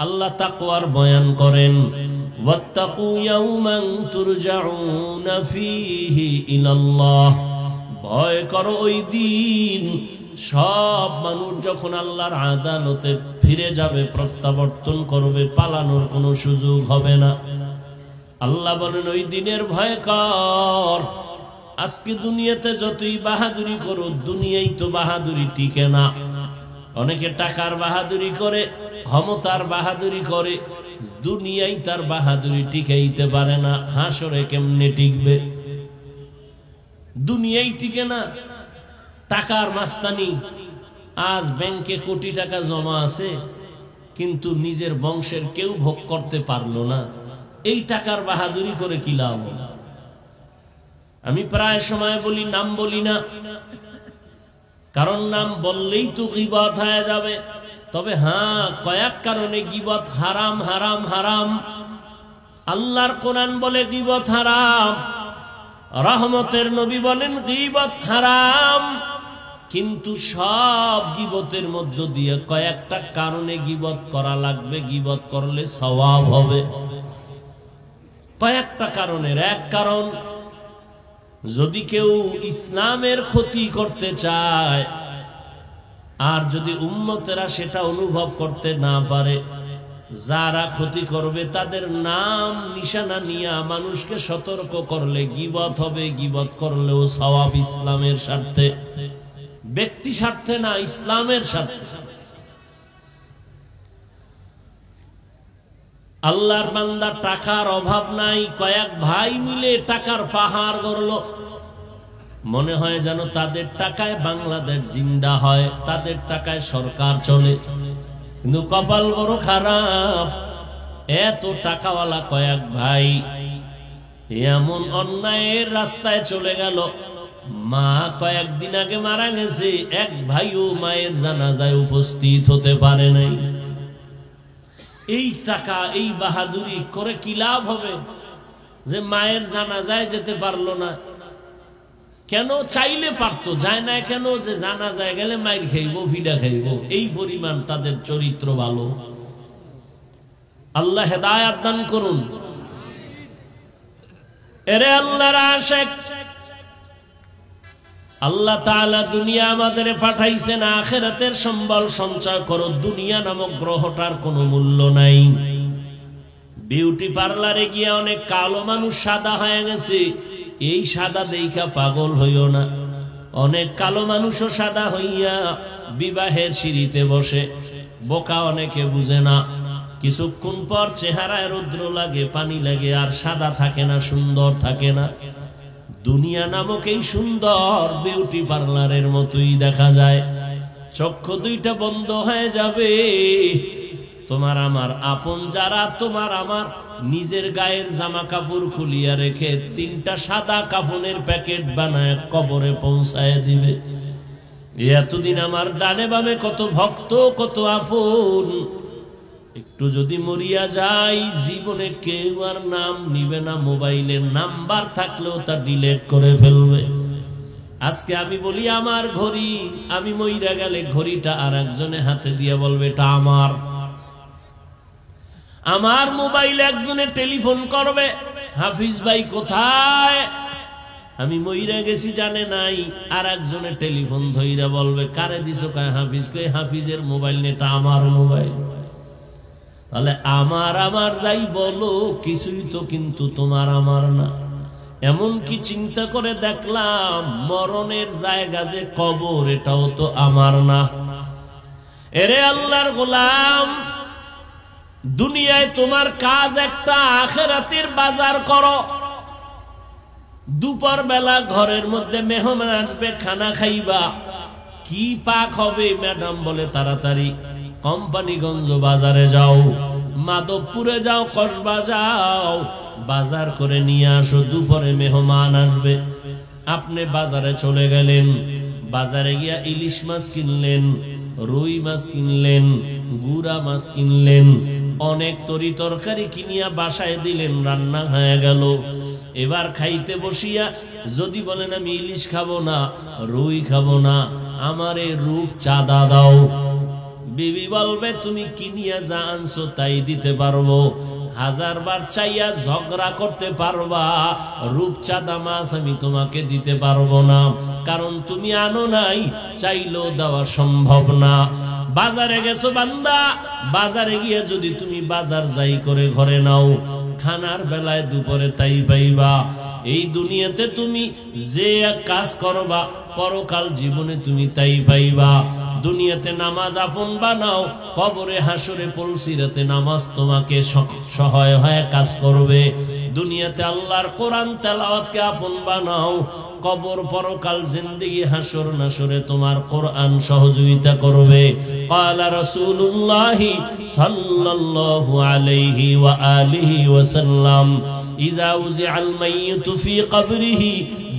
আল্লাহ তাকওয়ার বয়ান করেন, ওয়াত্তাকু ইয়াওমান তুরজাউনা ফীহি ইলাল্লাহ। ভয় করো ওই দিন সব মানুষ যখন আল্লাহর আদালতে ফিরে যাবে, প্রত্যাবর্তন করবে, পালানোর কোনো সুযোগ হবে না। আল্লাহ বলেন, ওই দিনের ভয় কর। আজকে দুনিয়াতে যতই বাহাদুরি করো, দুনিয়ায় তো বাহাদুরি টিকে না। অনেকে টাকার বাহাদুরি করে, ক্ষমতার বাহাদুরি করে, দুনিয়ায় তার বাহাদুরি টিকাইতে পারে না। হাসরে কেমনে টিকবে? দুনিয়ায় টিকে না। টাকার মাস্তানি, আজ ব্যাংকে কোটি টাকা জমা আছে, কিন্তু নিজের বংশের কেউ ভোগ করতে পারলো না। এই টাকার বাহাদুরি করে কি লাভ? আমি প্রায় সময় বলি, নাম বলি না, কারণ নাম বললেই তো গীবত হয়ে যাবে। তবে হ্যাঁ, কয়েক কারণে গীবত হারাম, হারাম, হারাম। আল্লাহর কোরআন বলে গীবত হারাম, রহমতের নবী বলেন গীবত হারাম। কিন্তু সব গীবতের মধ্য দিয়ে কয়েকটা কারণে গীবত করা লাগবে, গীবত করলে সওয়াব হবে। কয়েকটা কারণের এক কারণ, যদি কেউ ইসলামের ক্ষতি করতে চায় আর যদি উম্মতেরা সেটা অনুভব করতে না পারে, যারা ক্ষতি করবে তাদের নাম নিশানা নিয়ে মানুষকে সতর্ক করলে গীবত হবে। গীবত করলেও সওয়াব, ইসলামের স্বার্থে, ব্যক্তি স্বার্থে না, ইসলামের স্বার্থে। আল্লাহর বান্দা, টাকার অভাব নাই, কয়েক ভাই মিলে টাকার পাহাড় গড়ল। মনে হয় যেন তাদের টাকায় বাংলাদেশ জিন্দা হয়, তাদের টাকায় সরকার চলে। কিন্তু কপাল বড় খারাপ, এত টাকাওয়ালা কয়েক ভাই এমন অন্যায়ের রাস্তায় চলে গেল। মা কয়েকদিন আগে মারা গেছে, এক ভাইও মায়ের জানাজায় উপস্থিত হতে পারে নাই। এই টাকা, এই বাহাদুরি করে কি লাভ হবে? যে মায়ের জানাজায় যেতে পারলো না, কেন? চাইলে পারতো, যায় না কেন? যে জানাজায় গেলে মায়ের খাইবো, ভিডা খাইবো। এই পরিমাণ তাদের চরিত্র ভালো। আল্লাহ হেদায়েত দান করুন। এরে আল্লাহর আশিক, আল্লাহ তাআলা দুনিয়া আমাদের পাঠাইছেন আখিরাতের সম্বল সঞ্চয় করো। দুনিয়া নামক গ্রহটার কোনো মূল্য নাই। বিউটি পার্লারে গিয়ে অনেক কালো মানুষ সাদা হয়ে গেছে, এই সাদা দেখা পাগল হইও না। অনেক কালো মানুষও সাদা হইয়া বিবাহের সিঁড়িতে বসে। বোকা অনেকে বুঝে না, কিছুক্ষণ পর চেহারায় রৌদ্র লাগে, পানি লাগে, আর সাদা থাকে না, সুন্দর থাকে না। দুনিয়া নামক এই সুন্দর বিউটি পার্লারের মতোই দেখা যায়। চক্ষু দুইটা বন্ধ হয়ে যাবে, তোমার আমার আপন যারা, তোমার আমার নিজের গায়ের জামা কাপড় খুলিয়া রেখে 3টা সাদা কাফনের প্যাকেট বানায় কবরে পৌঁছায় দিবে। এতদিন আমার ডানে বামে কত ভক্ত, কত আপন, একটু যদি মরিয়া যাই জীবনে কেউ আর নাম নিবে না, মোবাইলের নাম্বার থাকলেও তা ডিলিট করে ফেলবে। আজকে আমি বলি আমার ঘড়ি, আমি মইরা গেলে ঘড়িটা আর একজনের হাতে দিয়ে বলবে এটা আমার। আমার মোবাইল একজনে টেলিফোন করবে, হাফিজ ভাই কোথায়, আমি মইরা গেছি জানে নাই, আর একজনে টেলিফোন ধইরা বলবে কারে দিছো, কয় হাফিজ, কয় হাফিজের মোবাইল নেটা আমার মোবাইল। তাহলে আমার আমার যাই বলো কিছুই তো কিন্তু তোমার আমার না। এমন কি চিন্তা করে দেখলাম মরণের জায়গা যে কবর, এটাও তো আমার না। এরে আল্লাহর গোলাম, দুনিয়ায় তোমার কাজ একটা, আখিরাতের বাজার করো। দুপুর বেলা ঘরের মধ্যে মেহমান আসবে, খানা খাইবা, কি পাক হবে? ম্যাডাম বলে তাড়াতাড়ি কোম্পানিগঞ্জ বাজারে যাও, মাধবপুরে যাও, কসবা যাও, বাজার করে নিয়ে আসো, দুপুরে মেহমান আসবে। আপনি বাজারে চলে গেলেন, বাজারে গিয়া ইলিশ মাছ কিনলেন, রুই মাছ কিনলেন, গুড়া মাছ কিনলেন, অনেক তরি তরকারি কিনিয়া বাসায় দিলেন, রান্না হয়ে গেল। এবার খাইতে বসিয়া যদি বলেন আমি ইলিশ খাবো না, রুই খাবো না, আমারে রূপ চাঁদা দাও, বিবি বলবে তুমি কিনিয়া যা আনছো তাই দিতে পারবো। 1000 বার চাইয়া ঝগড়া করতে পারবা, রূপচাঁদা মাছ আমি তোমাকে দিতে পারবো না, কারণ তুমি আনো নাই, চাইলেও দেওয়া সম্ভব না। বাজারে গেছো বান্দা, বাজারে গিয়ে যদি তুমি বাজার যাই করে ঘরে নাও, খানার বেলায় দুপুরে তাই পাইবা। এই দুনিয়াতে তুমি যে কাজ করবা, পরকাল জীবনে তুমি তাই পাইবা। দুনিয়াতে নামাজ আপন বানাও, কবরে হাসরে পলসিরাতে নামাজ তোমাকে সহায় হয়ে কাজ করবে। দুনিয়াতে আল্লাহর কোরআন তেলাওয়াতকে আপন বানাও, কবর পরকাল জিন্দেগি হাসর নাসরে তোমার কোরআন সহযোগিতা করবে। ক্বালা রাসূলুল্লাহ সাল্লাল্লাহু আলাইহি ওয়া আলিহি ওয়াসাল্লাম, ইযা উযিআল মাইয়িতু ফি কবরিহি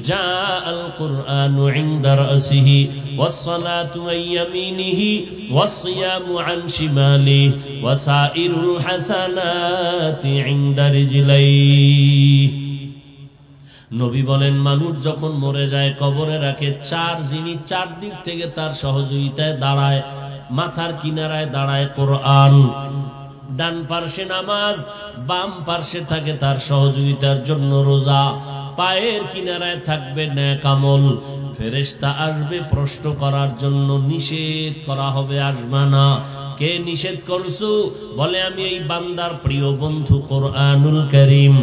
জাআল কুরআনু ইনদা রাসিহি ওয়াস-সালাতু আন ইয়ামিনিহি ওয়াস-সিয়ামু আন শিমালিহি ওয়াসাইরুল হাসানাতি ইনদা রিজলাইহি। নবী বলেন মানুষ যখন মরে যায় কবরে রাখে 4 জিনিস, 4 দিক থেকে তার সহযোগিতায় দাঁড়ায়। মাথার কিনারায় দাঁড়ায় কোরআন, ডান পার্শ্বে নামাজ, বাম পার্শ্বে থাকে তার সহযোগিতার জন্য রোজা, পায়ের কিনারায় থাকবে নেক আমল। ফেরেশতা আসবে প্রশ্ন করার জন্য, নিষেধ করা হবে আসবে না। কে নিষেধ করছো? বলে আমি এই বান্দার প্রিয় বন্ধু কোরআনুল কারীম।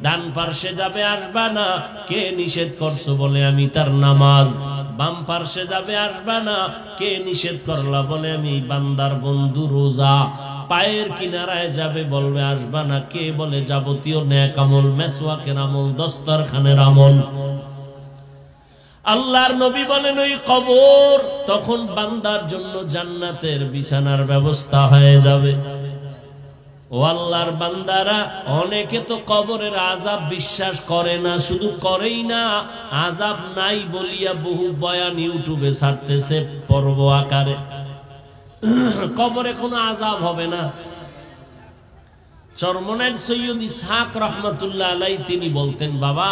ডান পার্শ্বে যাবে আসবা না, কে নিষেধ করছো? বলে আমি তার নামাজ। বাম পার্শ্বে যাবে আসবা না, কে নিষেধ করলা? বলে আমি এই বান্দার বন্ধু রোজা। পায়ের কিনারায় যাবে বলবে আসবা না, কে? বলে যাবতীয় নেক আমল, মেসওয়াকের আমল, দস্তরখানের আমল। আল্লাহর নবী বলেন ওই কবর তখন বান্দার জন্য জান্নাতের বিছানার ব্যবস্থা হয়ে যাবে। ও আল্লাহর বান্দারা, অনেকে তো কবরের আযাব বিশ্বাস করে না, শুধু করেই না, আযাব নাই বলিয়া বহু বয়ান ইউটিউবে ছাড়তেছে পর্ব আকারে। কবরে কোনো আযাব হবে না। চরমনাইর সৈয়দ ইসহাক রহমাতুল্লাহ আলাইহি তিনি বলতেন, বাবা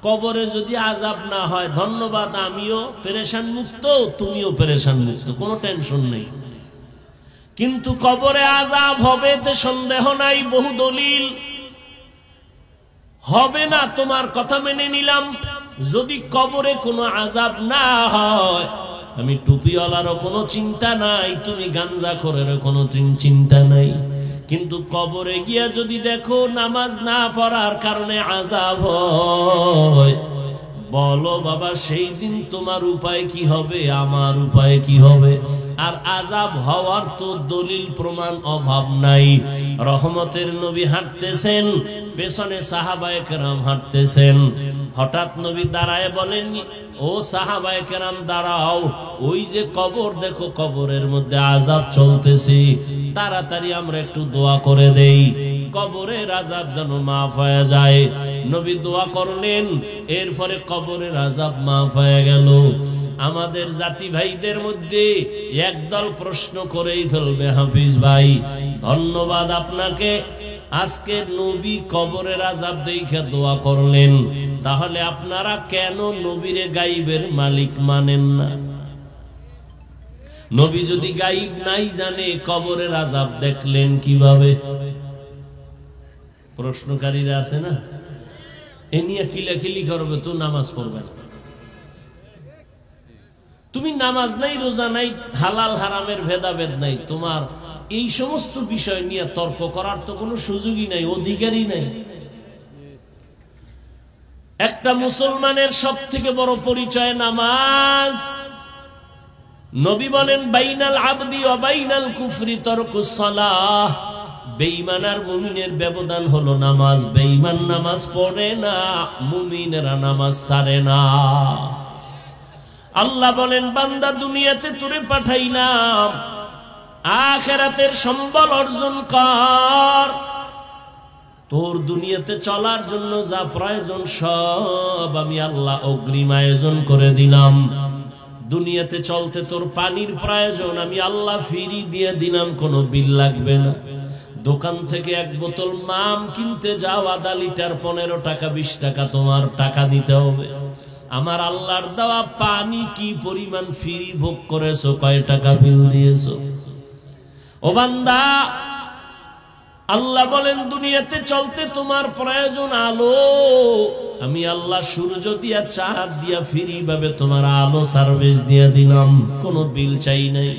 কবরে যদি আযাব না হয় ধন্যবাদ, আমিও পেরেশান মুক্ত, তুমিও পেরেশান মুক্ত, কোনো টেনশন নেই। কিন্তু কবরে আযাব হবে তে সন্দেহ নাই, বহু দলিল। হবে না তোমার কথা মেনে নিলাম। যদি কবরে কোনো আযাব না হয়, আমি টুপিওয়ালারও কোনো চিন্তা নাই, তুমি গাঞ্জাখোরেরও কোনো চিন্তা নাই। কিন্তু কবরে গিয়া যদি দেখো নামাজ না পড়ার কারণে আযাব হয়, বলো বাবা সেই দিন তোমার উপায় কি হবে, আমার উপায় কি হবে? আর আযাব হওয়ার তো দলিল প্রমাণ অভাব নাই। রহমতের নবী হাঁটতেছেন, পেছনে সাহাবায়ে কেরাম হাঁটতেছেন। হঠাৎ নবী দাঁড়ায় বলেন, ও সাহাবায়ে কেরাম দাঁড়াও, ওই যে কবর দেখো, কবরের মধ্যে আযাব চলতেছে। তাড়াতাড়ি আমরা একটু দোয়া করে দেই, কবরের আযাব যেন মাফ হয়ে যায়। নবী দোয়া করলেন, এরপরে কবরের আযাব মাফ হয়ে গেল। আমাদের জাতি ভাইদের মধ্যে একদল প্রশ্ন করেই ফেলবে, হাফিজ ভাই ধন্যবাদ আপনাকে, আজকে নবী কবরের আযাব দেখে দোয়া করলেন, তাহলে আপনারা কেন নবীরে গাইবের মালিক মানেন না? নবী যদি গাইব নাই জানে, কবরের আযাব দেখলেন কিভাবে? প্রশ্নকারীরা আছে না, এ নিয়ে কিলাকিলি করবে তো নামাজ পড়বে। তুমি নামাজ নাই, রোজা নাই, হালাল হারামের ভেদাভেদ নাই, তোমার এই সমস্ত বিষয় নিয়ে তর্ক করার তো কোনো সুযোগই নাই, অধিকারই নাই। একটা মুসলমানের সবথেকে বড় পরিচয় নামাজ। নবী বলেন, বাইনাল আবদি ওয়া বাইনাল কুফরি তারকুস সালাহ। বেঈমান আর মুমিনের ব্যবধান হলো নামাজ। বেঈমান নামাজ পড়ে না, মুমিনেরা নামাজ ছাড়ে না। আল্লাহ বলেন, বান্দা দুনিয়াতে তোরে পাঠাইলাম, আখিরাতের সম্বল অর্জন কর। তোর দুনিয়াতে চলার জন্য যা প্রয়োজন সব আমি আল্লাহ অগ্রিম আয়োজন করে দিলাম। দুনিয়াতে চলতে তোর পানির প্রয়োজন, আমি আল্লাহ ফ্রি দিয়ে দিলাম, কোনো বিল লাগবে না। দোকান থেকে এক বোতল মাম কিনতে যাও, আধা লিটার 15 টাকা 20 টাকা তোমার টাকা দিতে হবে। আমার আল্লাহর দেওয়া পানি কি পরিমাণ ফ্রি ভোগ করেছো, কয় টাকা বিল দিয়েছো? ও বান্দা, আল্লাহ বলেন, দুনিয়াতে চলতে তোমার প্রয়োজন আলো, আমি আল্লাহ সূর্য দিয়া চাঁদ দিয়া ফ্রি ভাবে তোমার আলো সার্ভিস দিয়ে দিলাম, কোনো বিল চাই নাই।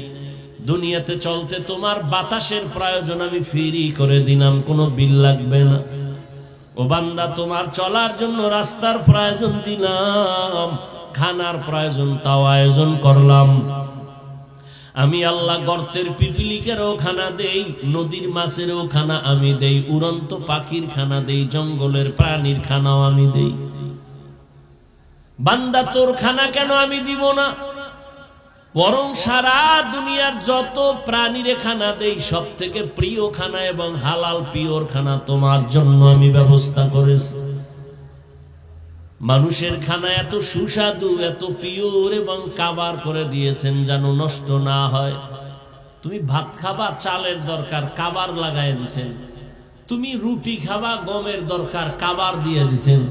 দুনিয়াতে চলতে তোমার বাতাসের প্রয়োজন, আমি ফ্রি করে দিলাম, কোনো বিল লাগবে না। ও বান্দা, তোমার চলার জন্য রাস্তার প্রয়োজন দিলাম, খানার প্রয়োজন তাও আয়োজন করলাম। আমি আল্লাহ গর্তের পিপিলিকেরও খানা দেই, নদীর মাছেরও খানা আমি দেই, উড়ন্ত পাখির খানা দেই, জঙ্গলের প্রাণীর খানাও আমি দেই। বান্দা, তোর খানা কেন আমি দিব না? বরং সারা দুনিয়ার যত প্রাণীর খানা দেই, সব থেকে প্রিয় খানা এবং হালাল পিওর খানা তোমার জন্য আমি ব্যবস্থা করেছি। মানুষের খানা এত সুস্বাদু, এত পিওর এবং কাবার করে দিয়েছেন যেন নষ্ট না হয়। তুমি ভাত খাবা, চালের দরকার, কাবার লাগাই দিছেন। তুমি রুটি খাবা, গমের দরকার, কাবার দিয়ে দিছেন।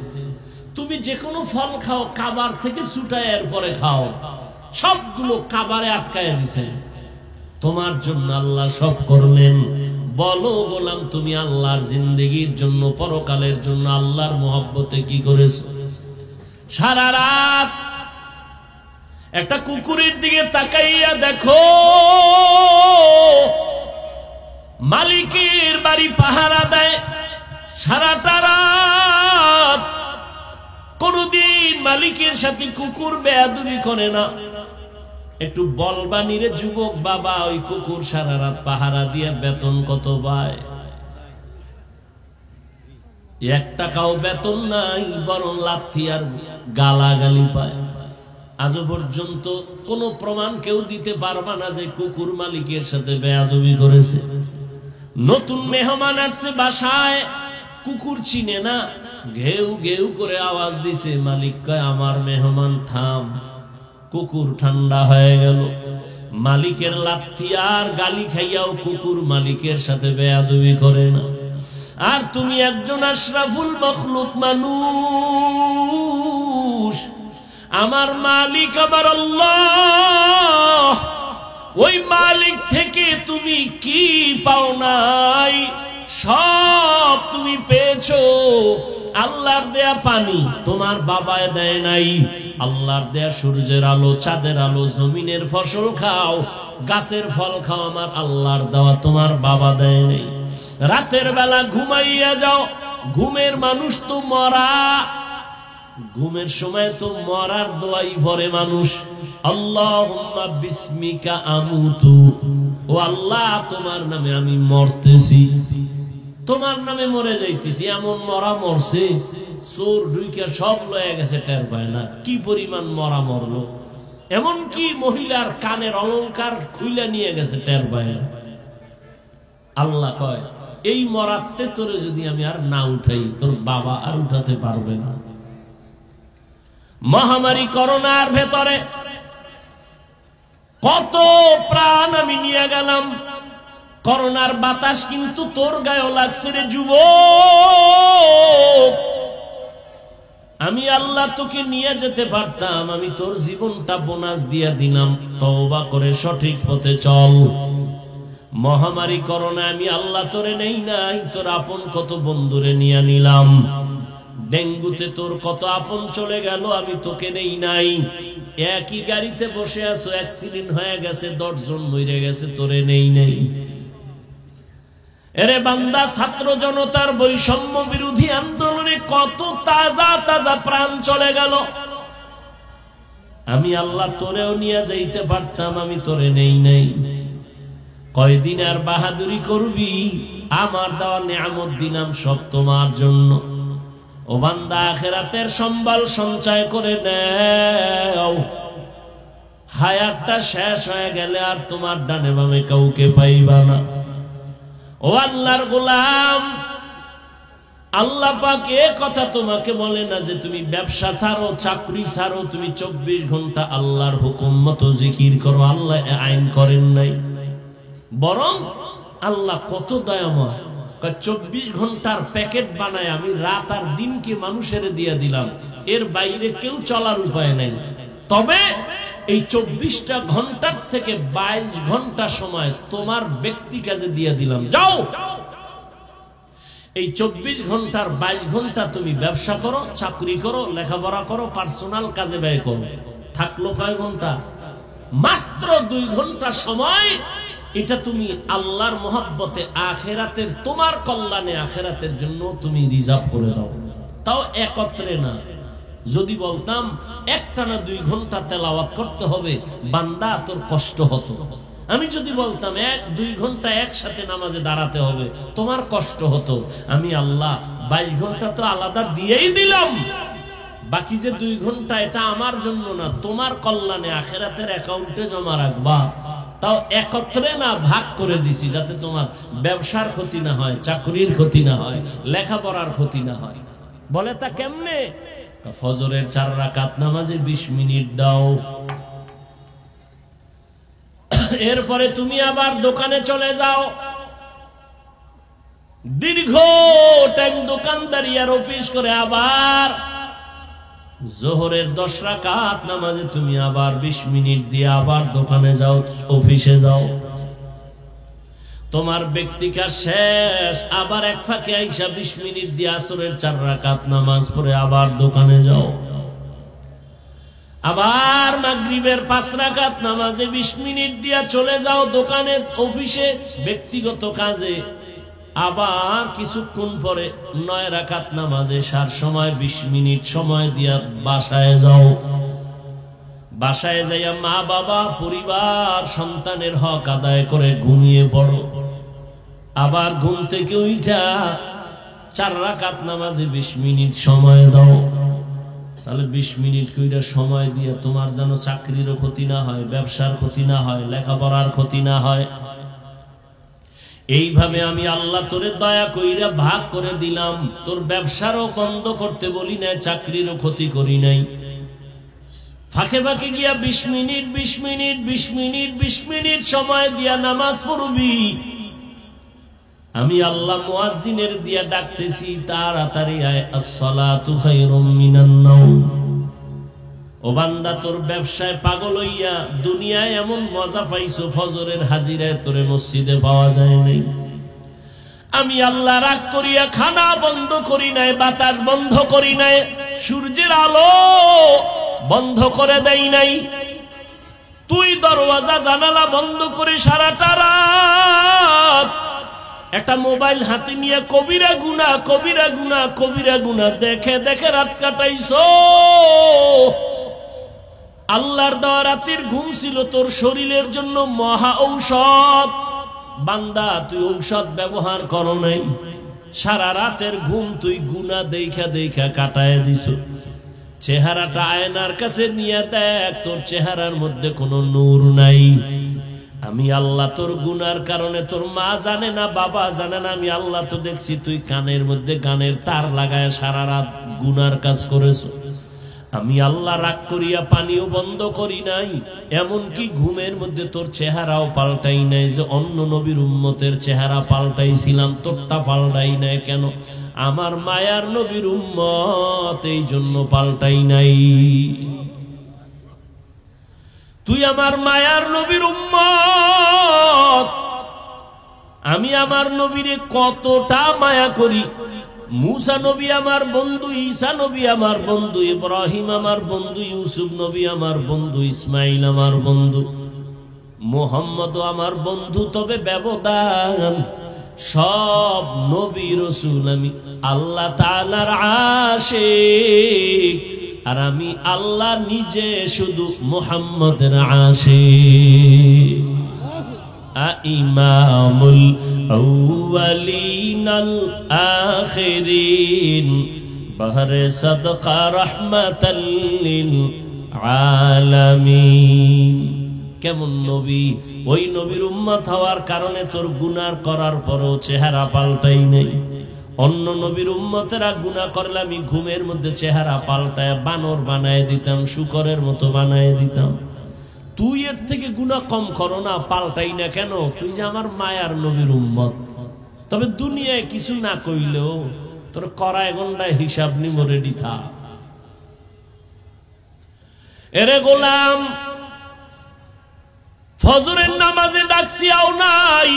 তুমি যে কোনো ফল খাও, কাবার থেকে ছুটায় এরপরে খাও, সবগুলো কাবারে আটকায় দিছেন। তোমার জন্য আল্লাহ সব করলেন। বলো গোলাম, তুমি আল্লাহর জিন্দেগির জন্য, পরকালের জন্য আল্লাহর মহব্বতে কি করেছো? সারা রাত একটা কুকুরের দিকে তাকাইয়া দেখো, মালিকের বাড়ি পাহারা দেয় সারাটা রাত, কোনদিন মালিকের সাথে কুকুর বেয়াদবি করে না। একটু বলবানি রে যুবক বাবা, ওই কুকুর সারা রাত পাহারা দিয়ে বেতন কত পায়? 1 টাকাও বেতন নাই, বরং লাথি আর গালাগালি পায়। আজও পর্যন্ত কোনো প্রমাণ কেউ দিতে পারবে না যে কুকুর মালিকের সাথে বেয়াদবি করেছে। নতুন মেহমান আসছে বাসায়, কুকুর চিনে না, ঘেউ ঘেউ করে আওয়াজ দিছে, মালিক কয় আমার মেহমান থাম। কুকুর ঠান্ডা হয়ে গেল। মালিকের লাথি আর গালি খাইয়াও কুকুর মালিকের সাথে বেয়াদবি করে না। আর তুমি একজন আশরাফুল মখলুক মানুষ, আমার মালিক আমার আল্লাহ, ওই মালিক থেকে তুমি কি পাও নাই? সব তুমি পেয়েছো। আল্লাহর দেয়া পানি তোমার বাবায় দেয় নাই, আল্লাহর দেয়া সূর্যের আলো, চাঁদের আলো, জমিনের ফসল খাও, গাছের ফল খাও, আমার আল্লাহর দেওয়া তোমার বাবা দেয় নাই। রাতের বেলা ঘুমাইয়া যাও, ঘুমের মানুষ তো মরা, ঘুমের সময় তো মরার দোয়াই ভরে মানুষ। আল্লাহুম্মা বিসমিকা আমুতু, ও আল্লাহ তোমার নামে আমি মরতেছি, তোমার নামে মরে যাইতেছি। এমন মরা মরছে, চোর ঢুইকা সব লয়ে গেছে, টের পায় না কি পরিমাণ মরা মরলো। এমন কি মহিলার কানের অলংকার খুইলা নিয়ে গেছে, টের পায় না। আল্লাহ কয় এই মরাতে তোরে যদি আমি আর না উঠাই তোর বাবা আর উঠাতে পারবে না। মহামারী করোনার ভেতরে কত প্রাণ আমি নিয়ে গেলাম, করোনার বাতাস কিন্তু তোর গায়েও লাগছে রে যুবক। আমি আল্লাহ তোকে নিয়ে যেতে পারতাম, আমি তোর জীবনটা বোনাস দিয়ে দিলাম, তওবা করে সঠিক পথে চল। মহামারী করোনা আমি আল্লাহ তোরে নেই নাই, তোর আপন কত বন্ধুরে নিয়ে নিলাম। ডেঙ্গুতে তোর কত আপন চলে গেল, আমি তোকে নেই নাই। একই গাড়িতে বসে আছো, অ্যাক্সিডেন্ট হয়ে গেছে, 10 জন মরে গেছে, তোরে নেই নাই। এরে বান্দা, ছাত্র জনতার বৈষম্য বিরোধী আন্দোলনে কত তাজা তাজা প্রাণ চলে গেল, আমি আল্লাহ তোরেও নিয়ে যাইতে পারতাম, আমি তোরে নেই নাই। কয়দিন আর বাহাদুরি করবি? আমার দেওয়া নিয়ামত দিলাম সব তোমার জন্য। ও বান্দা, আখিরাতের সম্বল সঞ্চয় করে নাও। হায়াতটা শেষ হয়ে গেলে আর তোমার ডানে বামে কাউকে পাইবা না। ও আল্লাহর গোলাম, আল্লাহ পাক এ কথা তোমাকে বলে না যে তুমি ব্যবসা ছাড়ো, চাকরি ছাড়ো, তুমি 24 ঘন্টা আল্লাহর হুকুম মতো জিকির করো। আল্লাহ আইন করেন নাই, বরং আল্লাহ কত দয়াময়। 24 ঘন্টার প্যাকেট বানায় আমি রাত আর দিনকে মানুষের দিয়ে দিলাম, এর বাইরে কেউ চলার উপায় নাই। তবে এই 24টা ঘন্টার থেকে 22 ঘন্টা সময় তোমার ব্যক্তি কাজে দিয়ে দিলাম, যাও এই 24 ঘন্টার 22 ঘন্টা তুমি ব্যবসা করো, চাকরি করো, লেখাপড়া করো, পার্সোনাল কাজে ব্যয় করো। থাকলো কয় ঘন্টা? মাত্র 2 ঘন্টা সময়। এটা তুমি আল্লাহর মহব্বতে আখিরাতের তোমার কল্যাণে আখিরাতের জন্য তুমি রিজার্ভ করে দাও। তাও একত্রে না। যদি বলতাম একটানা 2 ঘন্টা তেলাওয়াত করতে হবে, বান্দা তোর কষ্ট হতো। আমি যদি বলতাম 1-2 ঘন্টা একসাথে নামাজে দাঁড়াতে হবে, তোমার কষ্ট হতো। আমি আল্লাহ 22 ঘন্টা তো আলাদা দিয়েই দিলাম, বাকি যে 2 ঘন্টা এটা আমার জন্য না, তোমার কল্যাণে আখিরাতের অ্যাকাউন্টে জমা রাখবা। তাও একত্রে না, ভাগ করে দিছি, যাতে তোমার ব্যবসার ক্ষতি না হয়, চাকরির ক্ষতি না হয়, লেখাপড়ার ক্ষতি না হয়। বলে তা কেমনে? ফজরের 4 রাকাত নামাজে 20 মিনিট দাও, এরপরে তুমি আবার দোকানে চলে যাও, দীর্ঘ টাইম দোকানদারি আর অফিস করে আবার জোহরের 10 রাকাত নামাজে তুমি আবার 20 মিনিট দিয়ে আবার দোকানে যাও, অফিসে যাও। তোমার ব্যক্তিকা শেষ, আবার এক ফাঁকে আইসা 20 মিনিট দিয়ে আসরের 4 রাকাত নামাজ পড়ে আবার দোকানে যাও। আবার মাগরিবের 5 রাকাত নামাজে 20 মিনিট দিয়া চলে যাও দোকানে, অফিসে, ব্যক্তিগত কাজে। আবার কিছুক্ষণ পরে 9 রাকাত নামাজে সার সময় 20 মিনিট সময় দিয়া বাসায় যাও। বাসায় যাইয়া মা বাবা, পরিবার, সন্তানের হক আদায় করে ঘুমিয়ে পড়ো। আবার ঘুম থেকে উঠা 4 রাকাত নামাজে 20 মিনিট সময় দাও। তাহলে 20 মিনিট কইরা সময় দিয়ে তোমার যেন চাকরিরও ক্ষতি না হয়, ব্যবসার ক্ষতি না হয়, লেখাপড়ার ক্ষতি না হয়। এইভাবে আমি আল্লাহ তোরে দয়া কইরা ভাগ করে দিলাম। তোর ব্যবসারও বন্ধ করতে বলি নাই, চাকরিরও ক্ষতি করি নাই। ফাঁকে ফাঁকে গিয়া 20 মিনিট 20 মিনিট 20 মিনিট 20 মিনিট সময় দিয়া নামাজ পড়বি। আমি আল্লাহ মুয়াজ্জিনের দিয়া ডাকতেছি, তাড়াতাড়ি আয়, আসসালাতু খায়রুম মিনান নাওম। ও বান্দা, তোর ব্যবসায় পাগল হইয়া দুনিয়ায় এমন মজা পাইছো, ফজরের হাজিরায় তোরে মসজিদে পাওয়া যায় নাই। আমি আল্লাহ রাগ করিয়া খানা বন্ধ করি নাই, বাতাস বন্ধ করি নাই, সূর্যের আলো বন্ধ করে দেই নাই। তুই দরওয়াজা জানালা বন্ধ করে সারাটা রাত একটা মোবাইল হাতে নিয়ে কবিরা গুনাহ, কবিরা গুনাহ, কবিরা গুনাহ দেখে দেখে রাত কাটাইছো। আল্লাহর দেওয়া রাতের ঘুম ছিল তোর শরীরের জন্য মহা ঔষধ। বান্দা, তুই ঔষধ ব্যবহার করো নাই, সারা রাতের ঘুম তুই গুনাহ দেখা দেখা কাটায় দিছ। চেহারাটা আয়নার কাছে নিয়ে দেখ, তোর চেহারার মধ্যে কোনো নূর নাই। আমি আল্লাহ তোর গুনার কারণে তোর মা জানে না, বাবা জানে না, আমি আল্লাহ তো দেখছি তুই কানের মধ্যে গানের তার লাগায় সারা রাত গুনার কাজ করেছ। আমি আল্লাহ রাগ করিয়া পানিও বন্ধ করি নাই, এমনকি ঘুমের মধ্যে তোর চেহারাও পাল্টাই নাই। যে অন্য নবীর উম্মতের চেহারা পাল্টাইছিলাম, তোরটা পাল্টাই নাই কেন? আমার মায়ার নবীর উম্মত, এই জন্য পাল্টাই নাই। তুই আমার মায়ার নবীর উম্মত, আমি আমার নবীরে কতটা মায়া করি। মুসা নবী আমার বন্ধু, ঈসা নবী আমার বন্ধু, ইব্রাহিম আমার বন্ধু, ইউসুফ নবী আমার বন্ধু, ইসমাইল আমার বন্ধু, মুহাম্মদ আমার বন্ধু। তবে ব্যবধান, সব নবী রাসূল আমি আল্লাহ তাআলার আশিক, আর আমি আল্লাহ নিজে শুধু মুহাম্মদের আশিক। ইমামুল আউয়ালিনাল আখিরিন বহরে সাদকা রাহমাতাল লিল আলামিন। কেমন নবী? ওই নবীর উম্মত হওয়ার কারণে তোর গুনাহ করার পরও চেহারা পাল্টাই নাই। অন্য নবীর উম্মতেরা গুনাহ করলে আমি ঘুমের মধ্যে চেহারা পাল্টায় বানর বানায় দিতাম, শুকরের মতো বানায় দিতাম। তুই এর থেকে গুনাহ কম করো না, পাল্টাই না কেন? তুই যে আমার মায়ার নবীর উম্মত। তবে দুনিয়ায় কিছু না কইলেও তোর করায় গন্ডায় হিসাব নিব, রেডি থাক। এরে গোলাম, ফজরের নামাজে ডাকছি আও নাই,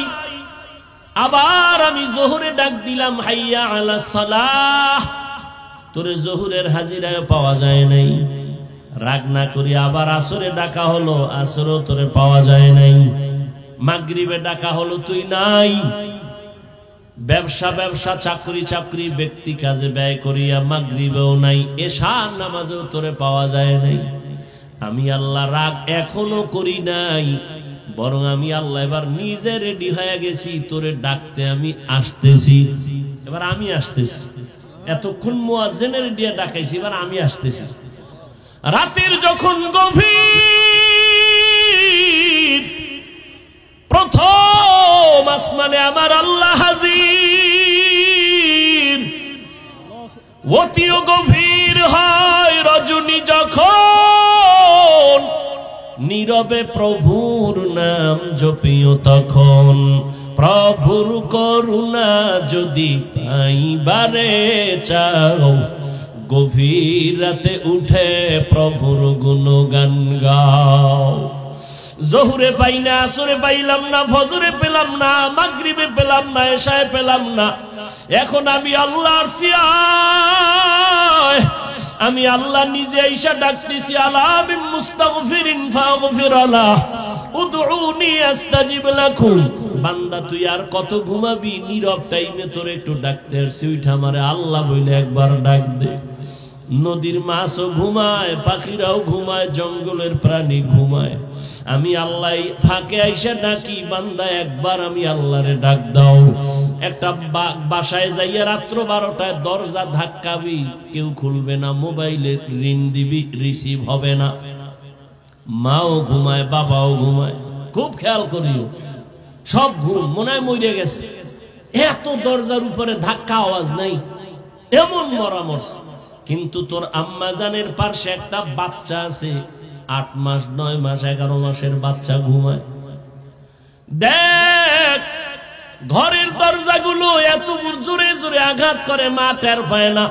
আবার আমি জোহরে ডাক দিলাম হাইয়া আলাস সালাহ, তোরে জোহরের হাজিরায় পাওয়া যায় নাই। রাগ না করি আবার আসরে ডাকা হলো, আসরও তোরে পাওয়া যায় নাই। মাগরিবে ডাকা হলো, তুই নাই। ব্যবসা ব্যবসা, চাকরি চাকরি, ব্যক্তি কাজে ব্যয় করিয়া মাগরিবেও নাই, এশার নামাজেও তোরে পাওয়া যায় নাই। আমি আল্লাহ রাগ এখনো করি নাই, বরং আমি আল্লাহ এবার নিজে রেডি হয়ে গেছি, তোরে ডাকতে আমি আসতেছি। এবার আমি আসতেছি, এতক্ষণ মুয়াজ্জিনের দিয়ে ডাকাইছি, এবার আমি আসতেছি। রাতের যখন গভীর, প্রথম আসমানে আমার আল্লাহ হাজির। অতিও গভীর হয় রজনী যখন, নীরবে প্রভুর নাম জপিও তখন। প্রভুর করুণা যদি পাইবারে চাও, গভীর রাতে উঠে প্রভুর গুণগান গাও। জোহরে পাই না, আসরে পাইলাম না, ফজরে পেলাম না, মাগরিবে পেলাম না, এশায় পেলাম না। এখন আমি আল্লাহর সিয়ায়, আমি আল্লাহ নিজে আইসা ডাকতেছি, আলা বিল মুস্তাগফিরিন ফাগফির আলাহ, উদউনি আস্তাজিব লাকুম। বান্দা তুই আর কত ঘুমাবি? নীরব টাইমে তোর একটু ডাকতে আসছি, উঠা আমারে আল্লাহ বইলে একবার ডাক দে। নদীর মাছও ঘুমায়, পাখিরাও ঘুমায়, জঙ্গলের প্রাণী ঘুমায়, আমি আল্লাহ ফাঁকে আইসা ডাকি, বান্দা একবার আমি আল্লাহরে ডাক দাও। একটা বাসায় যাইয়া রাত্র 12টায় দরজা ধাক্কাবি, কেউ খুলবে না, মোবাইলে রিং দিবি, রিসিভ হবে না। মাও ঘুমায়, বাবাও ঘুমায়, খুব খেয়াল করিও, সব ঘুম, মনে হয় মরে গেছে। এত দরজার উপরে ধাক্কা, আওয়াজ নাই, এমন মরামর্শ। কিন্তু তোর আম্মা জানের পাশে একটা বাচ্চা আছে, 8 মাস 9 মাস 11 মাসের বাচ্চা ঘুমায়। দেখ ঘরের দরজাগুলো এত জোরে জোরে আঘাত করে, মা টের পায় না,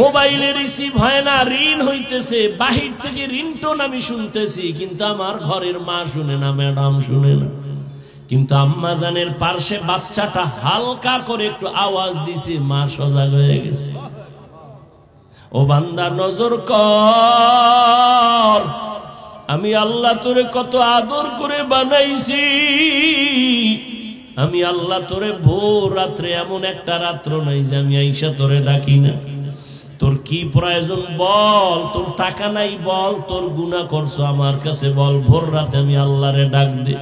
মোবাইলে রিসিভ হয় না, রিং হইতেছে, বাহির থেকে রিংটোন আমি শুনতেছি, কিন্তু আমার ঘরের মা শুনে না, ম্যাডাম শুনে না। কিন্তু আম্মা জানের পাশে বাচ্চাটা হালকা করে একটু আওয়াজ দিছে, মা সজাগ হয়ে গেছে। ও বান্দা নজর কর, আমি আল্লাহ তোরে কত আদর করে বানাইছি। আমি আল্লাহ তোরে ভোর রাত্রে, এমন একটা রাত্র নাই যে আমি আইসা তোরে ডাকি না। তোর কি প্রয়োজন বল, তোর টাকা নাই বল, তোর গুনাহ করছো আমার কাছে বল, ভোর রাতে আমি আল্লাহরে ডাক দে।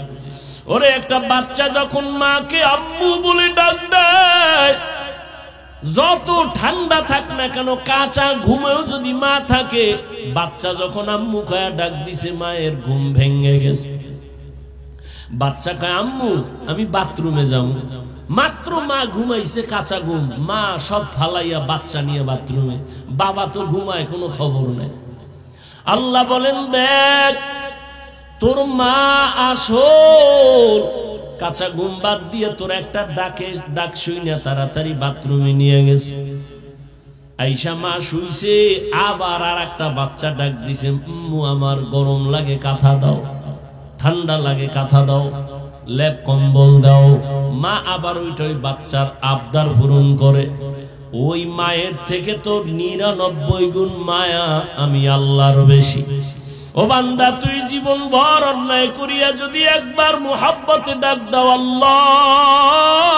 ওরে একটা বাচ্চা যখন মাকে আম্মু বলে ডাক দেয়, যত ঠান্ডা থাক না কেন, কাঁচা ঘুমেও যদি মা থাকে, বাচ্চা যখন আম্মু কয়া ডাক দিছে, মায়ের ঘুম ভেঙে গেছে। বাচ্চা কয় আম্মু আমি বাথরুমে যাব। মাত্র মা ঘুমাইছে কাঁচা ঘুম, মা সব ফালাইয়া বাচ্চা নিয়ে বাথরুমে, বাবা তো ঘুমায়, কোনো খবর নেই। আল্লাহ বলেন দেখ তোর মা আসল কাঁচা ঘুম বাদ দিয়ে তোর একটা ডাক শুইনা তাড়াতাড়ি বাথরুমে নিয়ে গেছে। আইসা মা শুইছে, আবার আর একটা বাচ্চা ডাক দিছে, আমার গরম লাগে কাঁথা দাও, ঠান্ডা লাগে কাঁথা দাও, লেপ কম্বল দাও। মা আবার ওই বাচ্চার আবদার পূরণ করে। ওই মায়ের থেকে তোর 99 গুণ মায়া আমি আল্লাহর বেশি। ও বান্দা তুই জীবন ভর অন্যায় করিয়া যদি একবার মুহাব্বতে ডাক দাও আল্লাহ,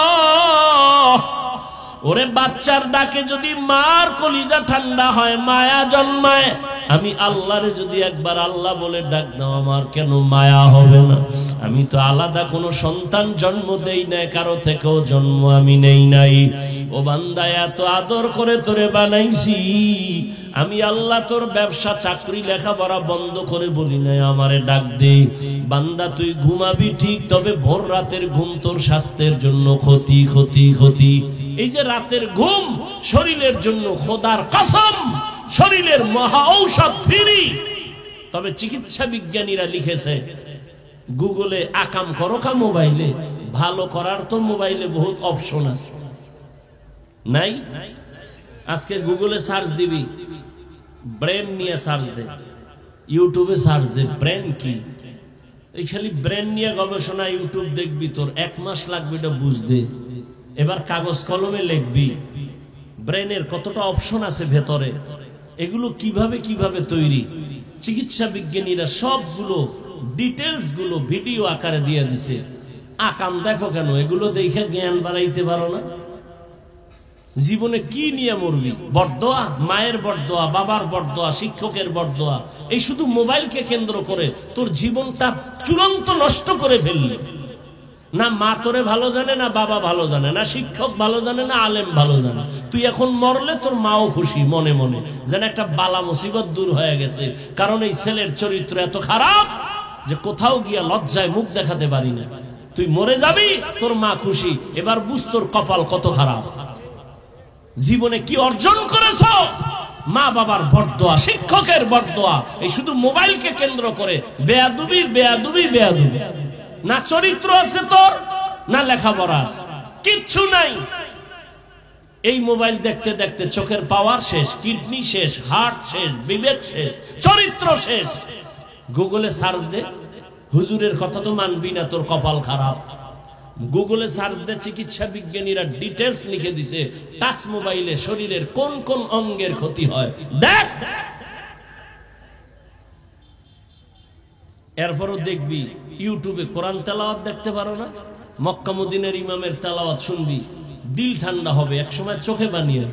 ওরে বাচ্চার ডাকে যদি মার কলিজা ঠান্ডা হয়, মায়া জন্মায়, আমি আল্লাহরে যদি একবার আল্লাহ বলে ডাক দাও, আমার কেন মায়া হবে না? আমি তো আলাদা কোনো সন্তান জন্ম দেই নাই, কারো থেকেও জন্ম আমি নেই নাই। ও বান্দা এত আদর করে তোরে বানাইছি, আমি আল্লাহ তোর ব্যবসা চাকরি লেখাপড়া বন্ধ করে বলি নাই আমারে ডাক দে। বান্দা তুই ঘুমাবি ঠিক, তবে ভোর রাতের ঘুম তোর স্বাস্থ্যের জন্য ক্ষতি ক্ষতি ক্ষতি। এই যে রাতের ঘুম শরীরের জন্য খোদার কসম শরীরের মহা ঔষধ ফ্রি। তবে চিকিৎসা বিজ্ঞানীরা লিখেছে গুগলে আকাম করো কা মোবাইলে, ভালো করার তো মোবাইলে বহুত অপশন আছে, নাই? আজকে গুগলে সার্চ দিবি, ব্রেন নিয়ে সার্চ দে, ইউটিউবে সার্চ দে ব্রেন কি, এই খালি ব্রেন নিয়ে গবেষণা ইউটিউব দেখবি, তোর 1 মাস লাগবে এটা বুঝতে। এবার কাগজ কলমে লিখবি ব্রেনের কতটা অপশন আছে ভেতরে, এগুলো কিভাবে কিভাবে তৈরি। চিকিৎসা বিজ্ঞানীরা সবগুলো ডিটেলস গুলো ভিডিও আকারে দিয়ে দিছে। আকাম দেখো কেন? এগুলো দেখে জ্ঞান বাড়াইতে পারো না? জীবনে কি নিয়ে মরবি? বরদোয়া, মায়ের বরদোয়া, বাবার বরদোয়া, শিক্ষকের বরদোয়া, এই শুধু মোবাইলকে কেন্দ্র করে তোর জীবনটা চূড়ান্ত নষ্ট করে ফেললি। না মা তোরে ভালো জানে, না বাবা ভালো জানে, না শিক্ষক ভালো জানে, না আলেম ভালো জানে। তুই এখন মরলে তোর মাও খুশি মনে মনে, যেন একটা বালা মুসিবত দূর হয়ে গেছে। কারণ এই ছেলের চরিত্র এত খারাপ যে কোথাও গিয়া লজ্জায় মুখ দেখাতে পারি না। তুই মরে যাবি, তোর মা খুশি। এবার বুঝ তোর কপাল কত খারাপ। জীবনে কি অর্জন করেছ? মা বাবার বরদোয়া, শিক্ষকের বরদোয়া, এই শুধু মোবাইলকে কেন্দ্র করে বেয়াদুবি বেয়াদুবি বেয়াদুবি। না চরিত্র আছে তোর, না লেখাপড়া আছে, কিচ্ছু নাই। এই মোবাইল দেখতে দেখতে চোখের পাওয়ার শেষ, কিডনি শেষ, হার্ট শেষ, বিবেক শেষ, চরিত্র শেষ। গুগলে সার্চ দে, হুজুরের কথা তো মানবি না, তোর কপাল খারাপ। গুগলে সার্চ দে, চিকিৎসা বিজ্ঞানীরা ডিটেলস লিখে দিছে টাচ মোবাইলে শরীরের কোন কোন অঙ্গের ক্ষতি হয় দেখ। এরপরও দেখবি ইউটিউবে কোরআন তেলাওয়াত দেখতে পারো না? মক্কা মদিনার ইমামের তেলাওয়াত শুনবি, দিল ঠান্ডা হবে, একসময় চোখে বানিয়ে।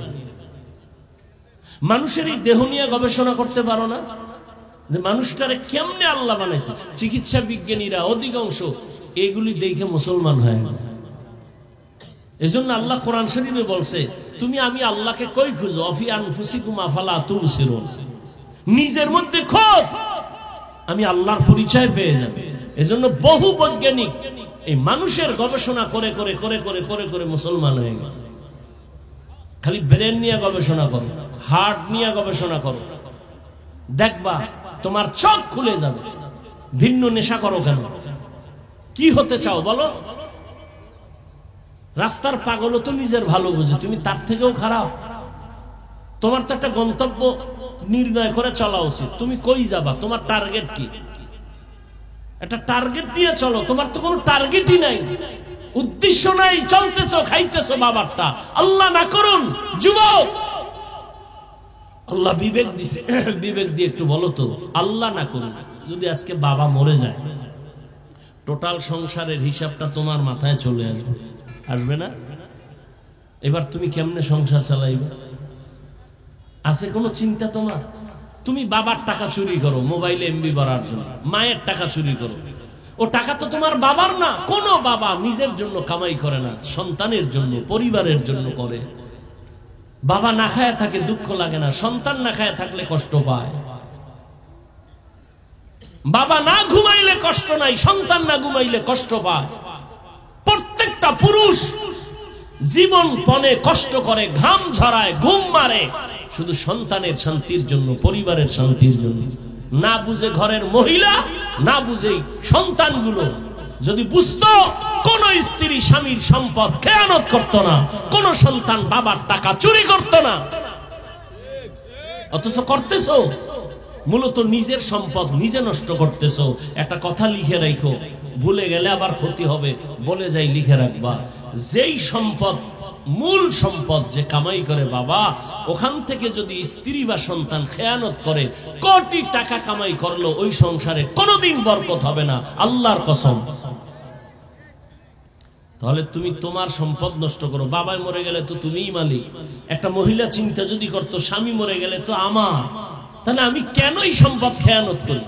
মানুষের এই দেহ নিয়ে গবেষণা করতে পারো না যে মানুষটারে কেমনে আল্লাহ বানাইছে? চিকিৎসা বিজ্ঞানীরা অধিকাংশ এগুলি দেখে মুসলমান হয়ে যায়। এজন্য আল্লাহ কোরআন শরীফে বলছে, তুমি আমি আল্লাহকে কই খুঁজো, অফি আনফুসিকুম আফালা তুবসিরুন, নিজের মধ্যে খোঁজ, আমি আল্লাহর পরিচয় পেয়ে যাবে। এজন্য বহু বৈজ্ঞানিক এই মানুষের গবেষণা করে করে করে করে করে করে মুসলমান হয়ে গেছে। খালি ব্রেন নিয়ে গবেষণা করো, হার্ট নিয়ে গবেষণা করো, দেখবা তোমার চোখ খুলে যাবে। ভিন্ন নেশা করো কেন? কি হতে চাও বলো? রাস্তার পাগলও তো নিজের ভালো বুঝে, তুমি তার থেকেও খারাপ। তোমার তো একটা গন্তব্য নির্ণয় করে চলা উচিত। তুমি কই যাবা? তোমার টার্গেট কি? একটা টার্গেট নিয়ে চলো। তোমার তো কোনো টার্গেটই নাই, উদ্দেশ্য নাই, চলতেছো খাইতেছো বাবারটা। আল্লাহ না করুন যুবক, আল্লাহ বিবেক দিছে, বিবেক দিয়ে একটু বলো তো, আল্লাহ না করুন যদি আজকে বাবা মরে যায়, টোটাল সংসারের হিসাবটা তোমার মাথায় চলে আসবে, আসবে না? এবার তুমি কেমনে সংসার চালাইবে? আছে কোনো চিন্তা তোমার? তুমি বাবার টাকা চুরি করো মোবাইলে এমবি ভরার জন্য, মায়ের টাকা চুরি করো, ও টাকা তো তোমার বাবার না। কোন বাবা নিজের জন্য কামাই করে না, সন্তানের জন্য, পরিবারের জন্য করে। বাবা না খায় থাকে দুঃখ লাগে না, সন্তান না খায় থাকলে কষ্ট পায়। বাবা না ঘুমাইলে কষ্ট নাই, সন্তান না ঘুমাইলে কষ্ট পায়। প্রত্যেকটা পুরুষ জীবনপণে কষ্ট করে, ঘাম ঝরায়, ঘুম মারে শুধু সন্তানের শান্তির জন্য, পরিবারের শান্তির জন্য। না বুঝে ঘরের মহিলা, না বুঝে সন্তানগুলো। যদি বুঝতো কোন স্ত্রী স্বামীর সম্পদ খেয়ানত করত না, কোন সন্তান বাবার টাকা চুরি করত না, অথচ করতেছো। মূলত নিজের সম্পদ নিজে নষ্ট করতেছো। একটা কথা লিখে রাখো, ভুলে গেলে আবার ক্ষতি হবে, বলে যাই লিখে রাখবা। যেই সম্পদ, মূল সম্পদ যে কামাই করে বাবা, ওখান থেকে যদি স্ত্রী বা সন্তান খেয়ানত করে, কোটি টাকা কামাই করলো, ওই সংসারে কোনোদিন বরকত হবে না, আল্লাহর কসম। তাহলে তুমি তোমার সম্পদ নষ্ট করো। বাবাই মরে গেলে তো তুমিই মালিক। একটা মহিলা চিন্তা যদি করতো স্বামী মরে গেলে তো আমার, তাহলে আমি কেন এই সম্পদ খেয়ানত করি?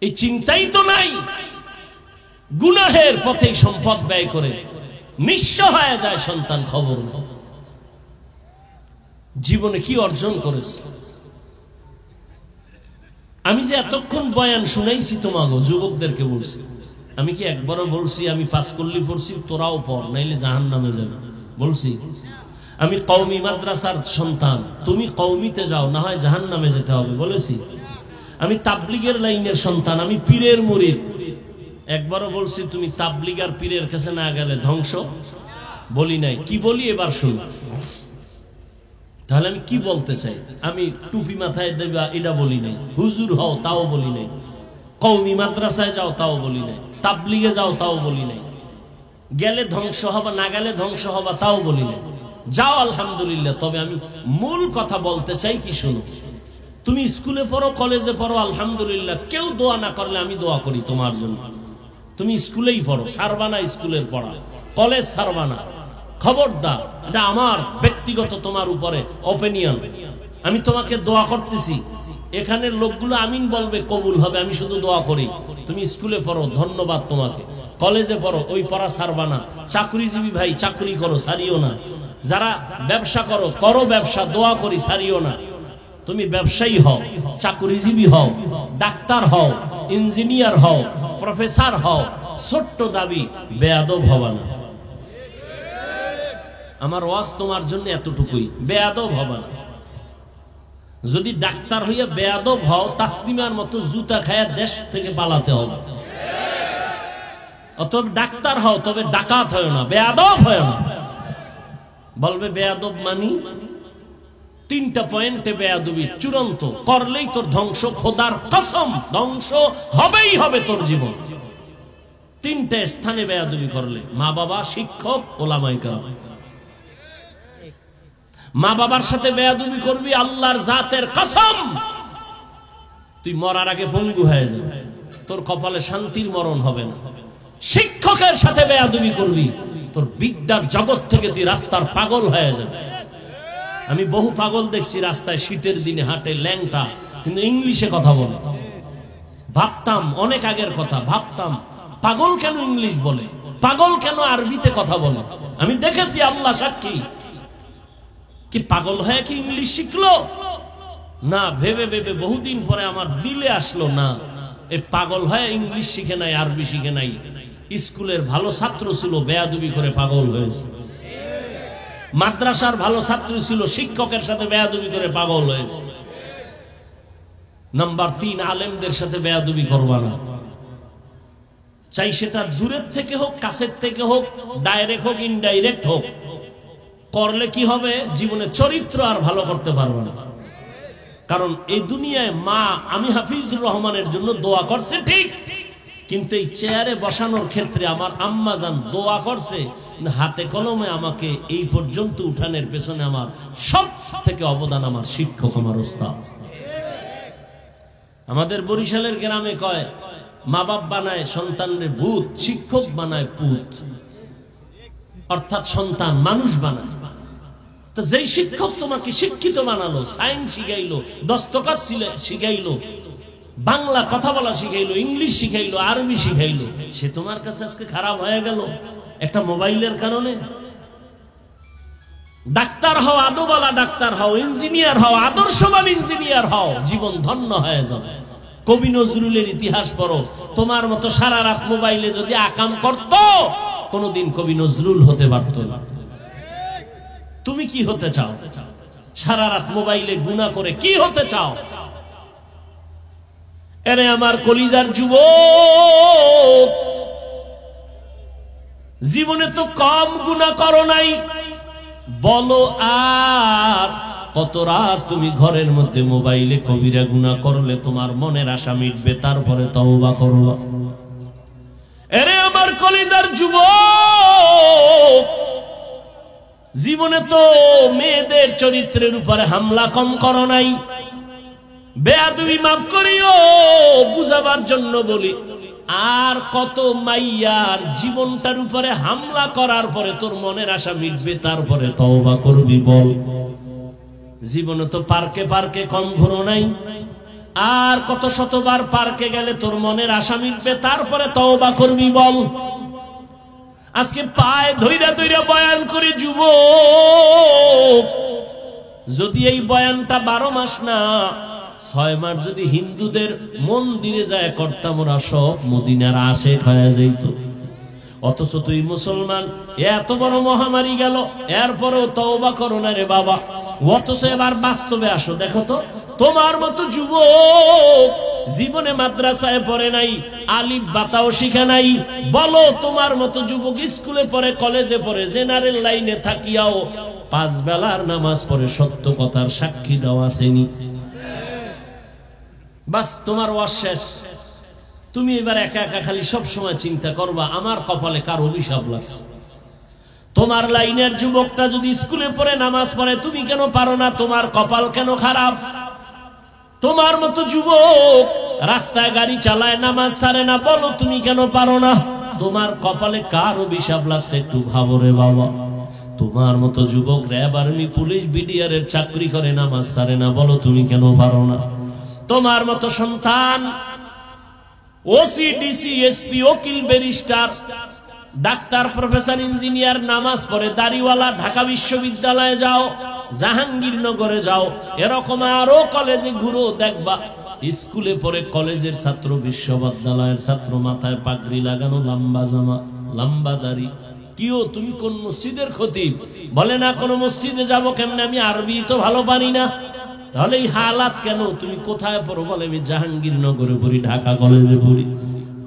এই চিন্তাই তো নাই। গুনাহের পথে সম্পদ ব্যয় করে নিঃস্ব হয়ে যায় সন্তান, খবর নেই জীবনে কি অর্জন করেছে। আমি যে এতক্ষণ বয়ান শুনাইছি তোমাকে যুবকদেরকে বলছি, আমি কি একবারও বলছি আমি পাস করলি পড়ছি তোরাও পড়, নাইলে জাহান্নামে যাবে? বলছি আমি কওমি মাদ্রাসার সন্তান, তুমি কওমিতে যাও, না হয় জাহান্নামে যেতে হবে? বলেছি আমি তাবলিগের লাইনের সন্তান, আমি পীরের মুরিদ, একবারও বলছি তুমি তাবলিগ আর পীরের কাছে না গেলে ধ্বংস? বলি নাই। কি বলি এবার শুন। তাহলে আমি কি বলতে চাই? আমি টুপি মাথায় দেবা এটা বলি নাই, হুজুর হও তাও বলি নাই, কওমি মাদ্রাসায় যাও তাও বলি নাই, তাবলিগে যাও তাও বলি নাই, গেলে ধ্বংস হবা না গেলে ধ্বংস হবা তাও বলি নাই। যাও আলহামদুলিল্লাহ। তবে আমি মূল কথা বলতে চাই কি শুনো। তুমি স্কুলে পড়ো, কলেজে পড়ো, আলহামদুলিল্লাহ। কেউ দোয়া না করলে আমি দোয়া করি তোমার জন্য। তুমি স্কুলেই পড়ো, ছাড়বা না স্কুলের পড়া, কলেজ ছাড়বা না, খবরদার। এটা আমার ব্যক্তিগত তোমার উপরে অপিনিয়ন। আমি তোমাকে দোয়া করতেছি, এখানের লোকগুলো আমিন বলবে, কবুল হবে, আমি শুধু দোয়া করি। তুমি স্কুলে পড়ো, ধন্যবাদ তোমাকে। কলেজে পড়ো, ওই পড়া ছাড়বা না। চাকরিজীবী ভাই চাকরি করো, ছাড়িও না। যারা ব্যবসা করো, করো ব্যবসা, দোয়া করি, ছাড়িও না। তুমি ব্যবসায়ী হও, চাকরিজীবী হও, ডাক্তার হও, ইঞ্জিনিয়ার হও, প্রফেসর হও, ছোট্ট দাবি বেয়াদব হবা না। আমার ওয়াজ তোমার জন্য এতটুকুই, বেয়াদব হবা না। যদি ডাক্তার হইয়া বেয়াদব হও, তাসলিমার মতো জুতা খায়া দেশ থেকে পালাতে হবে। অতএব ডাক্তার হও, তবে ডাকাত হয় না, বেয়াদব হয় না। বলবে বেয়াদব মানি, তিনটা পয়েন্টে বেয়াদবি চূড়ান্ত, করলেই তোর ধ্বংস, খোদার কসম ধ্বংস হবেই হবে তোর জীবন। তিনটা স্থানে বেয়াদবি করলে, মা বাবা, শিক্ষক, ওলামায়ে কেরাম। মা বাবার সাথে বেয়াদবি করবি, আল্লাহর জাতের কসম তুই মরার আগে পঙ্গু হয়ে যাবে, তোর কপালে শান্তির মরণ হবে না। শিক্ষকের সাথে বেয়াদবি করবি, তোর বিদ্যার জগৎ থেকে তুই রাস্তার পাগল হয়ে যাবে। আমি বহু পাগল দেখছি রাস্তায় শীতের দিনে হাঁটে, ল্যাংটা, কিন্তু ইংলিশে কথা বলে। ভাবতাম, অনেক আগের কথা, ভাবতাম পাগল কেন ইংলিশ বলে, পাগল কেন আরবিতে কথা বলে। আমি দেখেছি, আল্লাহ সাক্ষী, কি পাগল হয়ে কি ইংলিশ শিখলো না? ভেবে ভেবে বহুদিন পরে আমার দিলে আসলো, না, এই পাগল হয়ে ইংলিশ শিখে নাই, আরবি শিখে নাই। স্কুলের ভালো ছাত্র ছিল, বেয়াদবি করে পাগল হয়েছে। মাদ্রাসার ভালো ছাত্র ছিল, শিক্ষকের সাথে বেয়াদবি করে পাগল হয়েছে। নাম্বার 3, আলেমদের সাথে বেয়াদবি করবা না। চাই সেটা দূরের থেকে হোক, কাছের থেকে হোক, ডাইরেক্ট হোক, ইনডাইরেক্ট হোক, করলে কি হবে? জীবনে চরিত্র আর ভালো করতে পারবে না। কারণ এই দুনিয়ায় মা, আমি হাফিজুর রহমানের জন্য দোয়া করছে ঠিক, কিন্তু এই চেয়ারে বসানোর ক্ষেত্রে আমার আম্মা জান দোয়া করছে, হাতে কলমে আমাকে এই পর্যন্ত উঠানের পেছনে আমার সব থেকে অবদান আমার শিক্ষক, আমার ওস্তাদ। আমাদের বরিশালের গ্রামে কয়, মা বাপ বানায় সন্তানের ভূত, শিক্ষক বানায় পুত। অর্থাৎ সন্তান মানুষ বানায়। তো যেই শিক্ষক তোমাকে শিক্ষিত বানালো, সায়েন্স শিখাইলো, দস্তকাত শিখাইলো, বাংলা কথা বলা শিখাইলো, ইংলিশ শিখাইলো, আরবি শিখাইলো, সে তোমার কাছে আজকে খারাপ হয়ে গেল একটা মোবাইলের কারণে। ডাক্তার হও, আদোবালা ডাক্তার হও, ইঞ্জিনিয়ার হও, আদর্শবান ইঞ্জিনিয়ার হও, জীবন ধন্য হয়ে যাবে। কবি নজরুলের ইতিহাস পড়ো। তোমার মতো সারা রাত মোবাইলে যদি আকাম করত, কোনদিন কবি নজরুল হতে পারত না। তুমি কি হতে চাও? সারা রাত মোবাইলে গুনাহ করে কি হতে চাও? এরে আমার কলিজার যুবক, জীবনে তো কম গুনাহ করো নাই, বলো আর কত রাত তুমি ঘরের মধ্যে মোবাইলে কবিরা গুনাহ করলে তোমার মনের আশা মিটবে, তারপরে তওবা করবা। এরে আমার কলিজার যুবক, জীবনে তো মেয়েদের চরিত্রের উপরে হামলা কম করো নাই। বেয়াদবি মাফ করিও, বুঝাবার জন্য বলি। আর কত মাইয়ার জীবনটার উপরে হামলা করার পরে তোর মনের আশা মিটবে, তারপরে তওবা করবি বল। জীবনে তো পার্কে পার্কে কম ঘুরো নাই। আর কত শতবার পার্কে গেলে তোর মনের আশা মিটবে, তারপরে তওবা করবি বল। আজকে পায়ে ধইরা ধইরা বয়ান করে যুবক, যদি এই বয়ানটা 12 মাস না 6 মাস যদি হিন্দুদের মন্দিরে যায় করতাম, ওরা সব মদিনার আশেক হয়ে যাইত। অথচ তুই মুসলমান, এত বড় মহামারী গেল, এরপরেও তওবা করো না রে বাবা। অথচ এবার বাস্তবে আসো, দেখো তো তোমার মতো যুবক জীবনে মাদ্রাসায় পড়ে নাই, আলিফ বাতাও শিখে নাই। বলো তোমার মতো যুবক স্কুলে পড়ে, কলেজে পড়ে, জেনারেল লাইনে থাকিয়াও 5 বেলার নামাজ পড়ে, সত্য কথার সাক্ষী দেওয়া শ্রেণী। বাস তোমার ওয়াজ শেষ। তুমি এবার একা একা খালি সব সময় চিন্তা করবা আমার কপালে কার অভিশাপ লাগছে। তোমার লাইনের যুবকটা যদি স্কুলে পড়ে নামাজ পড়ে, তুমি কেন পারো না? তোমার কপাল কেন খারাপ? তোমার মতো যুবক রাস্তায় গাড়ি চালায়, নামাজ ছাড়ে না, বলো তুমি কেন পারো না? তোমার কপালে কার অভিশাপ লাগছে একটু ভাবো রে বাবা। তোমার মতো যুবক র্যাব, আর্মি, পুলিশ, বিডিআর এর চাকরি করে, নামাজ ছাড়ে না, বলো তুমি কেন পারো না? তোমার মতো সন্তান ওসি, ডিসি, এসপি, উকিল, ব্যারিস্টার, ডাক্তার, প্রফেসর, ইঞ্জিনিয়ার, নামাজ পড়ে, দাড়িওয়ালা, ঢাকা বিশ্ববিদ্যালয়ে যাও, জাহাঙ্গীরনগরে যাও, এরকম আরো কলেজে ঘুরো, দেখবা স্কুলে পড়ে কলেজের ছাত্র, বিশ্ববিদ্যালয়ের ছাত্র, মাথায় পাগড়ি লাগানো, লম্বা জামা, লম্বা দাড়ি। কিও তুমি কোন মসজিদের খতিব? বলে না কোন মসজিদে যাব কেমনে, আমি আরবি তো ভালো পারি না। তাহলে এই হালাত কেন? তুমি কোথায় পড়ো? বলে আমি জাহাঙ্গীরনগরে পড়ি, ঢাকা কলেজে পড়ি।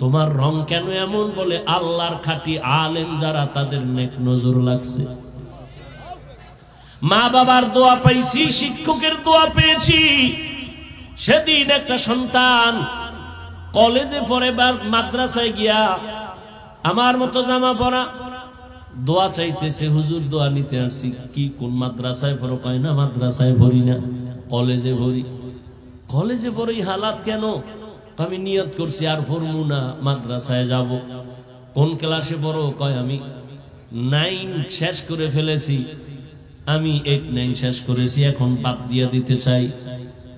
তোমার রং কেন এমন? বলে আল্লাহর খাঁটি আলেম যারা, তাদের নেক নজর লাগছে। মা বাবার দোয়া পাইছি, শিক্ষকের দোয়া পেয়েছি। সেদিন একটা সন্তান কলেজে পড়ে বা মাদ্রাসায় গিয়া আমার মতো জামা পরা দোয়া চাইতেছে, হুজুর দোয়া নিতে আসছি। কি কোন মাদ্রাসায় পড়ো? কয় না মাদ্রাসায় ভরি না, কলেজে ভরি। কলেজে পড়ে হালাত কেন? আমি নিয়ত করছি আর পড়বো না, মাদ্রাসায় যাব। কোন ক্লাসে পড়ো? কয় আমি 9 শেষ করে ফেলেছি, আমি 8, 9 শেষ করেছি, এখন বাদ দিয়ে দিতে চাই।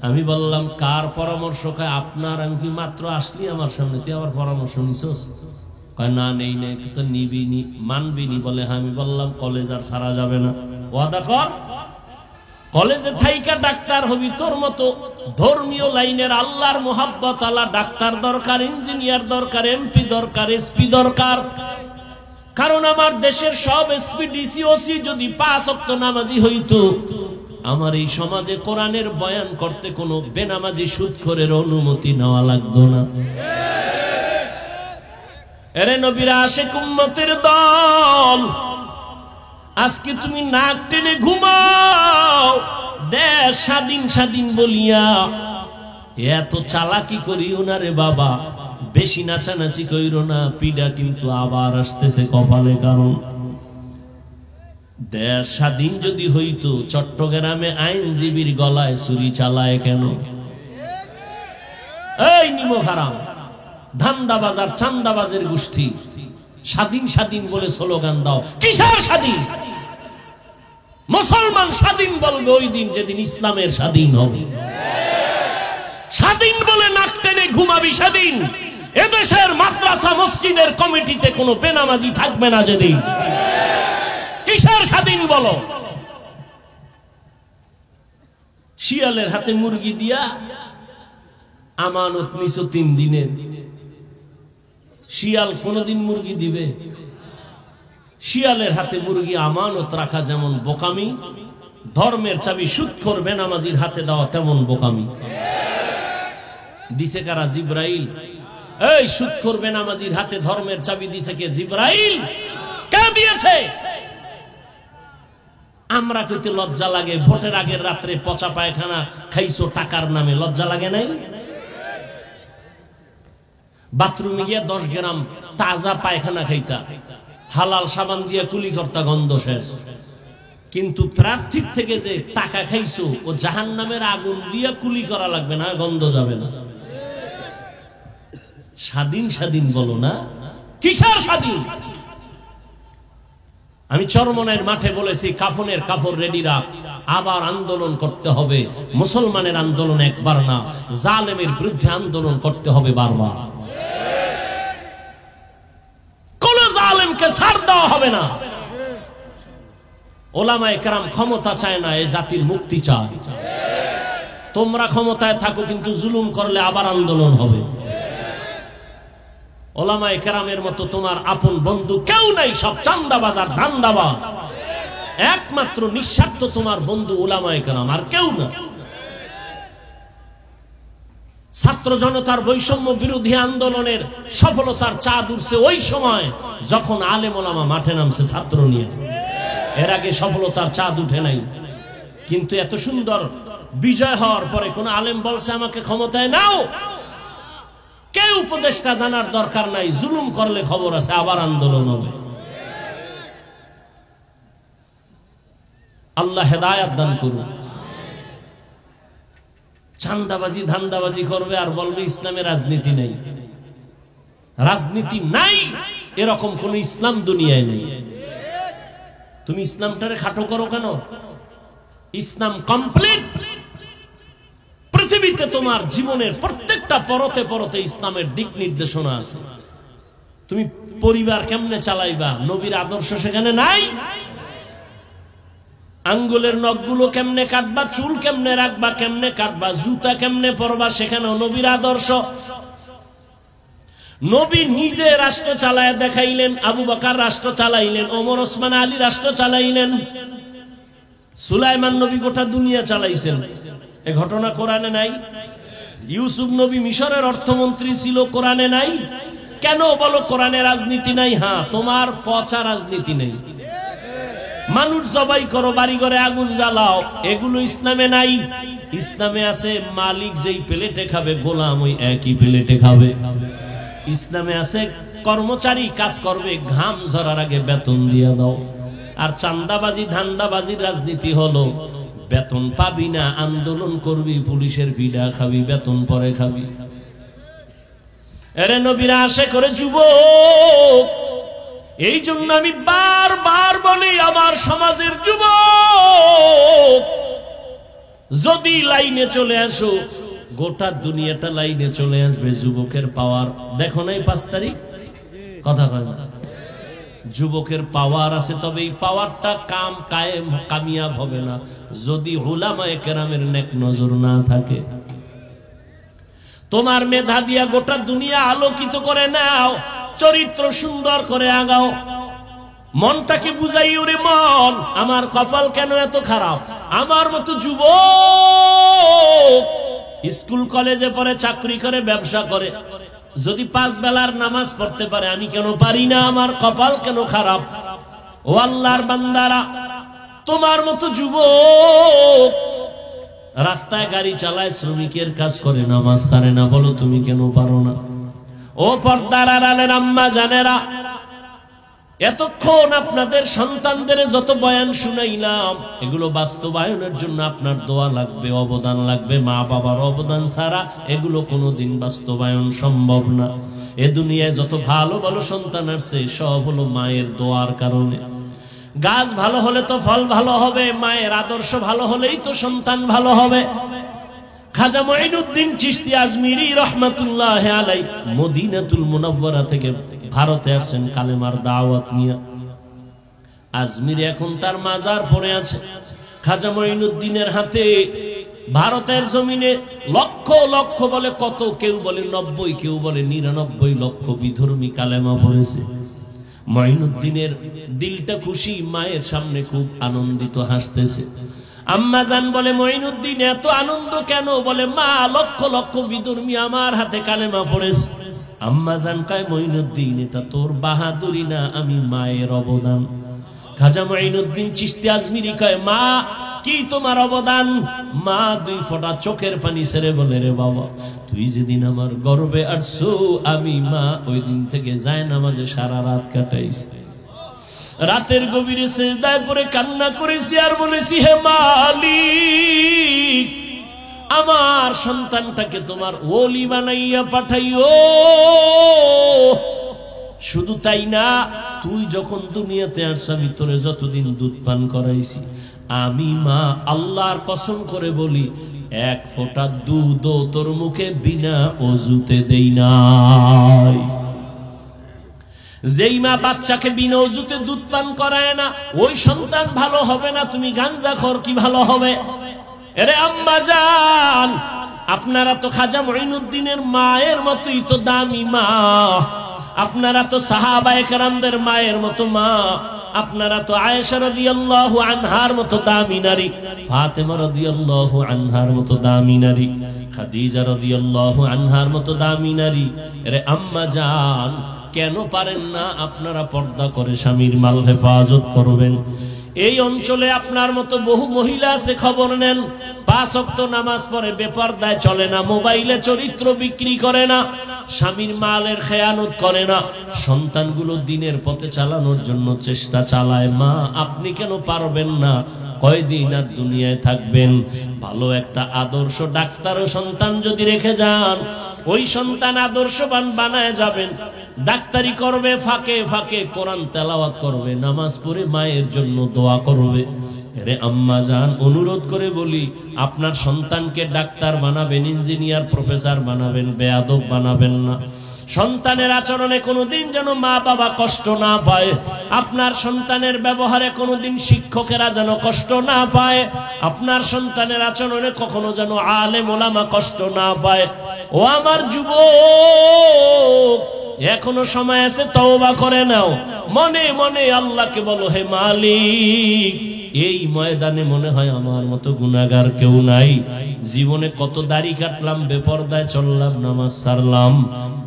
আমি বললাম কার পরামর্শ? কয় আপনার। আমি কি মাত্র আসলি আমার সামনে, তুই আমার পরামর্শ নিছস? কয় না নেই নেই, তো নিবিনি, মানবিনি। বলে হ্যাঁ। আমি বললাম কলেজ আর ছাড়া যাবে না, ওয়াদা কর। কলেজে থাইকা ডাক্তার হবি, তোর মতো ধর্মীয় লাইনের আল্লাহর মোহাব্বত আলা ডাক্তার দরকার, ইঞ্জিনিয়ার দরকার, এমপি দরকার, এসপি দরকার। কারণ আমার দেশের সব এসপি, ডিসি, ওসি যদি 5 ওয়াক্ত নামাজি হইতো, আমার এই সমাজে কোরআনের বয়ান করতে কোনো বেনামাজি সুদখোরের অনুমতি নেওয়া লাগতো না। এরে নবীর আশিক উম্মতের দল, আজকে তুমি নাক টেনে ঘুমাও দেশ স্বাধীন স্বাধীন বলিয়া। এত চালাকি করিও না রে বাবা, বেশি নাচানাচি কইরো না, পিডা কিন্তু আবার আসতেছে কপালে। কারণ দেশ স্বাধীন যদি হইতো, চট্টগ্রামে আইনজীবীর গলায় ছুরি চালায় কেন? এই নিমক হারাম, ধান্দাবাজার, চান্দাবাজের গোষ্ঠী স্বাধীন স্বাধীন বলে স্লোগান দাও। কিসের স্বাধীন? মুসলমান স্বাধীন বলবে ওই দিন যেদিন ইসলামের স্বাধীন হবে। স্বাধীন বলে নাক টেনে ঘুমাবি সেদিন এদেশের মাদ্রাসা মসজিদের কমিটিতে কোনো বেনামাজি থাকবে না যেদিন। কিসের স্বাধীন বলো? শিয়ালের হাতে মুরগি দিয়া আমানত নিছো 3 দিনের, শিয়াল কোনদিন মুরগি দিবে? শিয়ালের হাতে মুরগি আমানত রাখা যেমন বোকামি, ধর্মের চাবি সুদখোর বেনামাজির হাতে দেওয়া তেমন বোকামি। দিছে কারা? জিব্রাইল। এই সুদখোর বেনামাজির হাতে ধর্মের চাবি দিছে কে? জিব্রাইল। কে দিয়েছে? আমরা কইতে লজ্জা লাগে, ভোটের আগের রাত্রে পচা পায়খানা খাইছো টাকার নামে, লজ্জা লাগে নাই? বাথরুমে গিয়ে 10 গ্রাম তাজা পায়খানা খাইতা, হালাল সাবান দিয়ে কুলি করতা, গন্ধ শেষ। কিন্তু প্রার্থীর থেকে যে টাকা খাইছো, ও জাহান্নামের আগুন দিয়ে কুলি করা লাগবে না, গন্ধ যাবে না। স্বাধীন স্বাধীন বলো না, কিসের স্বাধীন? আমি চরমনের মাঠে বলেছি, কাফনের কাপড় রেডি রাখ, আবার আন্দোলন করতে হবে। মুসলমানের আন্দোলন একবার না, জালেমের বিরুদ্ধে আন্দোলন করতে হবে বারবার। কোন জালেমকে ছাড় দেওয়া হবে না। ওলামায়ে কেরাম ক্ষমতা চায় না, এই জাতির মুক্তি চায়। তোমরা ক্ষমতায় থাকো, কিন্তু জুলুম করলে আবার আন্দোলন হবে। ওলামায়ে কেরামের মতো তোমার আপন বন্ধু কেউ নাই, সব চান্দাবাজ আর ধান্দাবাজ। একমাত্র নিঃস্বার্থ তোমার বন্ধু ওলামায়ে কেরাম, আর কেউ না। ছাত্র জনতার বৈষম্য বিরোধী আন্দোলনের সফলতার চাঁদ উঠছে ওই সময় যখন আলেম ওলামা মাঠে নামছে ছাত্র নিয়ে। এর আগে সফলতার চাঁদ উঠে নাই। কিন্তু এত সুন্দর বিজয় হওয়ার পরে কোন আলেম বলছে আমাকে ক্ষমতায় নাও? কেউ উপদেষ্টা জানার দরকার নাই, জুলুম করলে খবর আছে, আবার আন্দোলন হবে। আল্লাহ হেদায়েত দান করুন। চান্দাবাজি ধান্দাবাজি করবে আর বলবে ইসলামে রাজনীতি নাই। রাজনীতি নাই এরকম কোন ইসলাম দুনিয়ায় নেই। তুমি ইসলামটারে খাটো করো কেন? ইসলাম কমপ্লিট। পৃথিবীতে তোমার জীবনের প্রত্যেকটা পরতে পরতে ইসলামের দিক নির্দেশনা আছে। তুমি পরিবার কেমনে চালাইবা, নবীর আদর্শ সেখানে নাই। আঙ্গুলের নখগুলো কেমনে কাটবা, চুল কেমনে রাখবা, কেমনে কাটবা, জুতা কেমনে পরবা, সেখানেও নবীর আদর্শ। নবী নিজে রাষ্ট্র চালায় দেখাইলেন, আবু বকর রাষ্ট্র চালাইলেন, ওমর ওসমান আলী রাষ্ট্র চালাইলেন, সুলাইমান নবী গোটা দুনিয়া চালাইছেন। এ ঘটনা কোরআনে নাই? ইউসুফ নবী মিশরের অর্থমন্ত্রী ছিল, কোরআনে নাই? কেন বলো কোরআনে রাজনীতি নাই? হ্যাঁ, তোমার পচা রাজনীতি নেই। মানুষ জবাই করো, বাড়ি ঘরে আগুন জ্বালাও, এগুলো ইসলামে নাই। ইসলামে আছে মালিক যেই প্লেটে খাবে, গোলাম ওই একই প্লেটে খাবে। ইসলামে আছে কর্মচারী কাজ করবে, ঘাম ঝরার আগে বেতন দিয়ে দাও। আর চান্দাবাজি ধান্দাবাজির রাজনীতি হলো বেতন পাবি না, আন্দোলন করবি, পুলিশের ভিড়া খাবি, বেতন পরে খাবি। এরে নবীরা আশে করে যুবক। এই জন্য আমি বারবার বলি, আমার সমাজের যুবক যদি লাইনে চলে আসো, গোটা দুনিয়াটা লাইনে চলে আসবে। যুবকের পাওয়ার দেখো নাই? 5 তারিখ কথা কয় না? যুবকের পাওয়ার আছে, তবে এই পাওয়ারটা কামিয়াব হবে না যদি উলামায়ে কেরামের নেক নজর না থাকে। তোমার মেধা দিয়া গোটা দুনিয়া আলোকিত করে নাও, চরিত্র সুন্দর করে আগাও। মনটাকে বুঝাই, ওরে মন আমার কপাল কেন এত খারাপ? আমার মতো যুবক স্কুল কলেজে পড়ে, চাকরি করে, ব্যবসা করে, যদি 5 বেলার নামাজ পড়তে পারে, আমি কেন পারি না? আমার কপাল কেন খারাপ? ও আল্লাহর বান্দারা, তোমার মতো যুবক রাস্তায় গাড়ি চালায়, শ্রমিকের কাজ করে, নামাজ ছাড়ে না, বলো তুমি কেন পারো না? ও পর্দার আড়ালের আম্মা জানেরা, এতক্ষণ আপনাদের সন্তানদের যত বয়ান শুনাইলাম, এগুলো বাস্তবায়নের জন্য আপনার দোয়া লাগবে, অবদান লাগবে। মা বাবার অবদান ছাড়া এগুলো কোনোদিন বাস্তবায়ন সম্ভব না। এ দুনিয়ায় যত ভালো ভালো সন্তান আসছে, সব হলো মায়ের দোয়ার কারণে। গাছ ভালো হলে তো ফল ভালো হবে, মায়ের আদর্শ ভালো হলেই তো সন্তান ভালো হবে। খাজা মঈনুদ্দিন চিশতি আজমিরি রহমাতুল্লাহ আলাইহি মদিনাতুল মুনাওয়ারা থেকে ভারতে আসেন কালেমার দাওয়াত নিয়ে। আজমিরে এখন তার মাজার পড়ে আছে। খাজা মঈনুদ্দিনের হাতে ভারতের জমিনে লক্ষ লক্ষ বলে কত, কেউ বলে 90, কেউ বলে 99 লক্ষ বিধর্মী কালেমা পড়েছে। মঈনুদ্দিনের দিলটা খুশি, মায়ের সামনে খুব আনন্দিত হাসতেছে। আম্মা জান বলে মঈনুদ্দিন এত আনন্দ কেন? বলে মা, লক্ষ লক্ষ বিধর্মী আমার হাতে কালেমা পড়েছে। আম্মা জান কয় মঈনুদ্দিন এটা তোর বাহাদুরি না, আমি মায়ের অবদান। খাজা মঈনুদ্দিন চিশতি আজমিরি কয় মা কি তোমার অবদান? মা 2 ফোঁটা চোখের পানি ছেড়ে বলে রে বাবা, তুই যেদিন আমার গর্বে আসছো, আমি মা ওই দিন থেকে জায়নামাজে সারা রাত কাটাইছি। রাতের গভীরে সিজদায় পড়ে কান্না করেছি আর বলেছি, হে মালিক, আমার সন্তানটাকে তোমার ওলি বানাইয়া পাঠাইও। শুধু তাই না, তুই যখন দুনিয়াতে আসছ আমি তোরে যতদিন দুধ পান করাইছি, আমি মা আল্লাহর কসম করে বলি 1 ফোঁটা দুধও তোর মুখে বিনা ওযুতে দেই নাই। যেই মা বাচ্চাকে বিনা ওযুতে দুধ পান করায় না, ওই সন্তান ভালো হবে না। তুমি গাঞ্জাখোর কি ভালো হবে? আরে আম্মা জান, আপনারা তো খাজা মঈনুদ্দিনের মায়ের মতোই তো দামি মা, আপনারা তো সাহাবায়ে কেরামদের মায়ের মতো মা, আপনারা তো আয়েশা রাদিয়াল্লাহু আনহার মতো দামি নারী, ফাতেমা রাদিয়াল্লাহু আনহার মতো দামি নারী, খাদিজা রাদিয়াল্লাহু আনহার মতো দামি নারী। আরে আম্মা জান, কেন পারেন না আপনারা পর্দা করে স্বামীর মাল হেফাজত করবেন? এই অঞ্চলে আপনার মতো বহু মহিলা আছে, খবর নেন, 5 ওয়াক্ত নামাজ পড়ে, বেপরদায় চলে না, মোবাইলে চরিত্র বিক্রি করে না, স্বামীর মালের খেয়ানত করে না, সন্তানগুলো দিনের পথে চালানোর জন্য চেষ্টা চালায়। মা আপনি কেন পারবেন না? কয়দিন আর দুনিয়ায় থাকবেন? ভালো একটা আদর্শ ডাক্তার ও সন্তান যদি রেখে যান, ওই সন্তান আদর্শবান বানায় যাবেন। ডাক্তারি করবে, ফাঁকে ফাঁকে কোরআন তেলাওয়াত করবে, নামাজ পড়ে মায়ের জন্য দোয়া করবে। আরে আম্মা জান, অনুরোধ করে বলি, আপনার সন্তানকে ডাক্তার বানাবেন, ইঞ্জিনিয়ার, প্রফেসর বানাবেন, বেয়াদব বানাবেন না। সন্তানের আচরণে কোনোদিন যেন মা বাবা কষ্ট না পায়, আপনার সন্তানের ব্যবহারে কোনোদিন শিক্ষকেরা যেন কষ্ট না পায়, আপনার সন্তানের আচরণে কখনো যেন আলেম ওলামা কষ্ট না পায়। ও আমার যুবক, এখনো সময় আছে, তওবা করে নাও। মনে মনে আল্লাহকে বলো, হে মালিক, এই ময়দানে মনে হয় আমার মতো গুনাহগার কেউ নাই। জীবনে কত দাড়ি কাটলাম, বেপরদায় চললাম, নামাজ ছাড়লাম,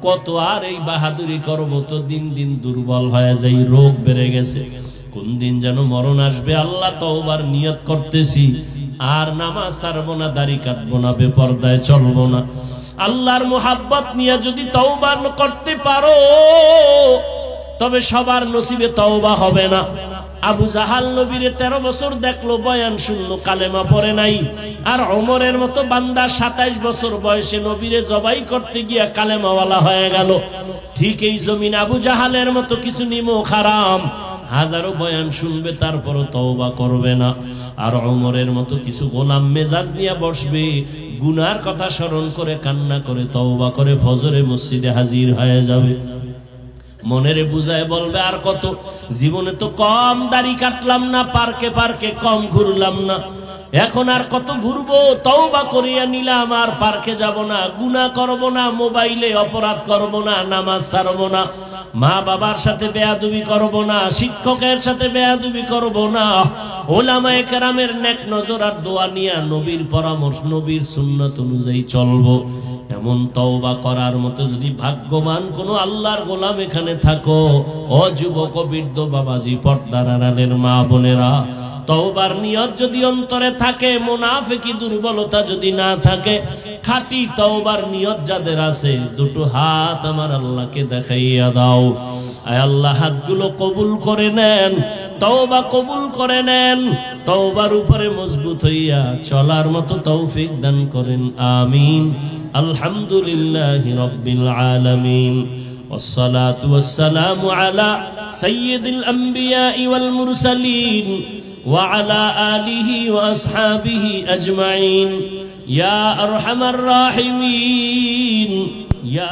কত আর এই বাহাদুরি করবো, তো দিন দিন দুর্বল হয়ে যাই, রোগ বেড়ে গেছে। কোন দিন যেন মরণ আসবে, আল্লাহ তওবার নিয়ত করতেছি, আর নামাজ ছাড়বো না, দাড়ি কাটবো না, বেপরদায় চলবো না। আল্লাহর মুহাব্বত নিয়ে যদি তওবা করতে পারো, তবে সবার নসিবে তওবা হবে না। আবু জাহাল নবীরে 13 বছর দেখলো, বয়ান শুনলো, কালেমা পড়ে নাই। আর ওমরের মতো বান্দা 27 বছর বয়সে নবীরে জবাই করতে গিয়া কালেমাওয়ালা হয়ে গেল। ঠিক এই জমিন আবু জাহালের মতো কিছু নিমক হারাম, হাজারো বয়ান শুনবে, তারপরও তওবা করবে না। আর ওমরের মতো কিছু গোলাম মেজাজ নিয়ে বসবে, গুনার কথা স্মরণ করে কান্না করে তওবা করে ফজরে মসজিদে হাজির হয়ে যাবে। মনেরে বুঝায় বলবে, আর কত, জীবনে তো কম দাড়ি কাটলাম না, পার্কে পার্কে কম ঘুরলাম না, এখন আর কত ঘুরবো? তওবা করিয়া নিলাম, আর পার্কে যাব না, গুনাহ করব না, মোবাইলে অপরাধ করব না, নামাজ ছাড়ব না, মা বাবার সাথে বেয়াদবি করব না, শিক্ষকের সাথে বেয়াদবি করব না, ওলামায়ে কেরামের নেক নজর আর দোয়া নিয়ে নবীর পরামর্শ, নবীর সুন্নাত অনুযায়ী চলবো। এমন তওবা করার মতো যদি ভাগ্যবান কোন আল্লাহর গোলাম এখানে থাকো, ও যুবক, বৃদ্ধ, বাবাজি, পর্দার আড়ালের মা বোনেরা, তওবার নিয়ত যদি অন্তরে থাকে, মুনাফিকি দুর্বলতা যদি না থাকে, খাঁটি তওবার নিয়ত যাদের আছে, দুটো হাত আমার আল্লাহকে দেখাইয়া দাও। আয় আল্লাহ, হাতগুলো কবুল করে নেন, তওবা কবুল করে নেন, তওবার উপরে মজবুত হইয়া চলার মতো তৌফিক দান করেন, আমিন। আলহামদুলিল্লাহি রাব্বিল আলামিন, ওয়াসসালাতু ওয়াসসালামু আলা সাইয়্যিদিল আমবিয়া ওয়াল মুরসালিন ওয়া আলা আলিহি ওয়া আসহাবিহি আজমাইন, ইয়া আরহামার রাহিমিন, ইয়া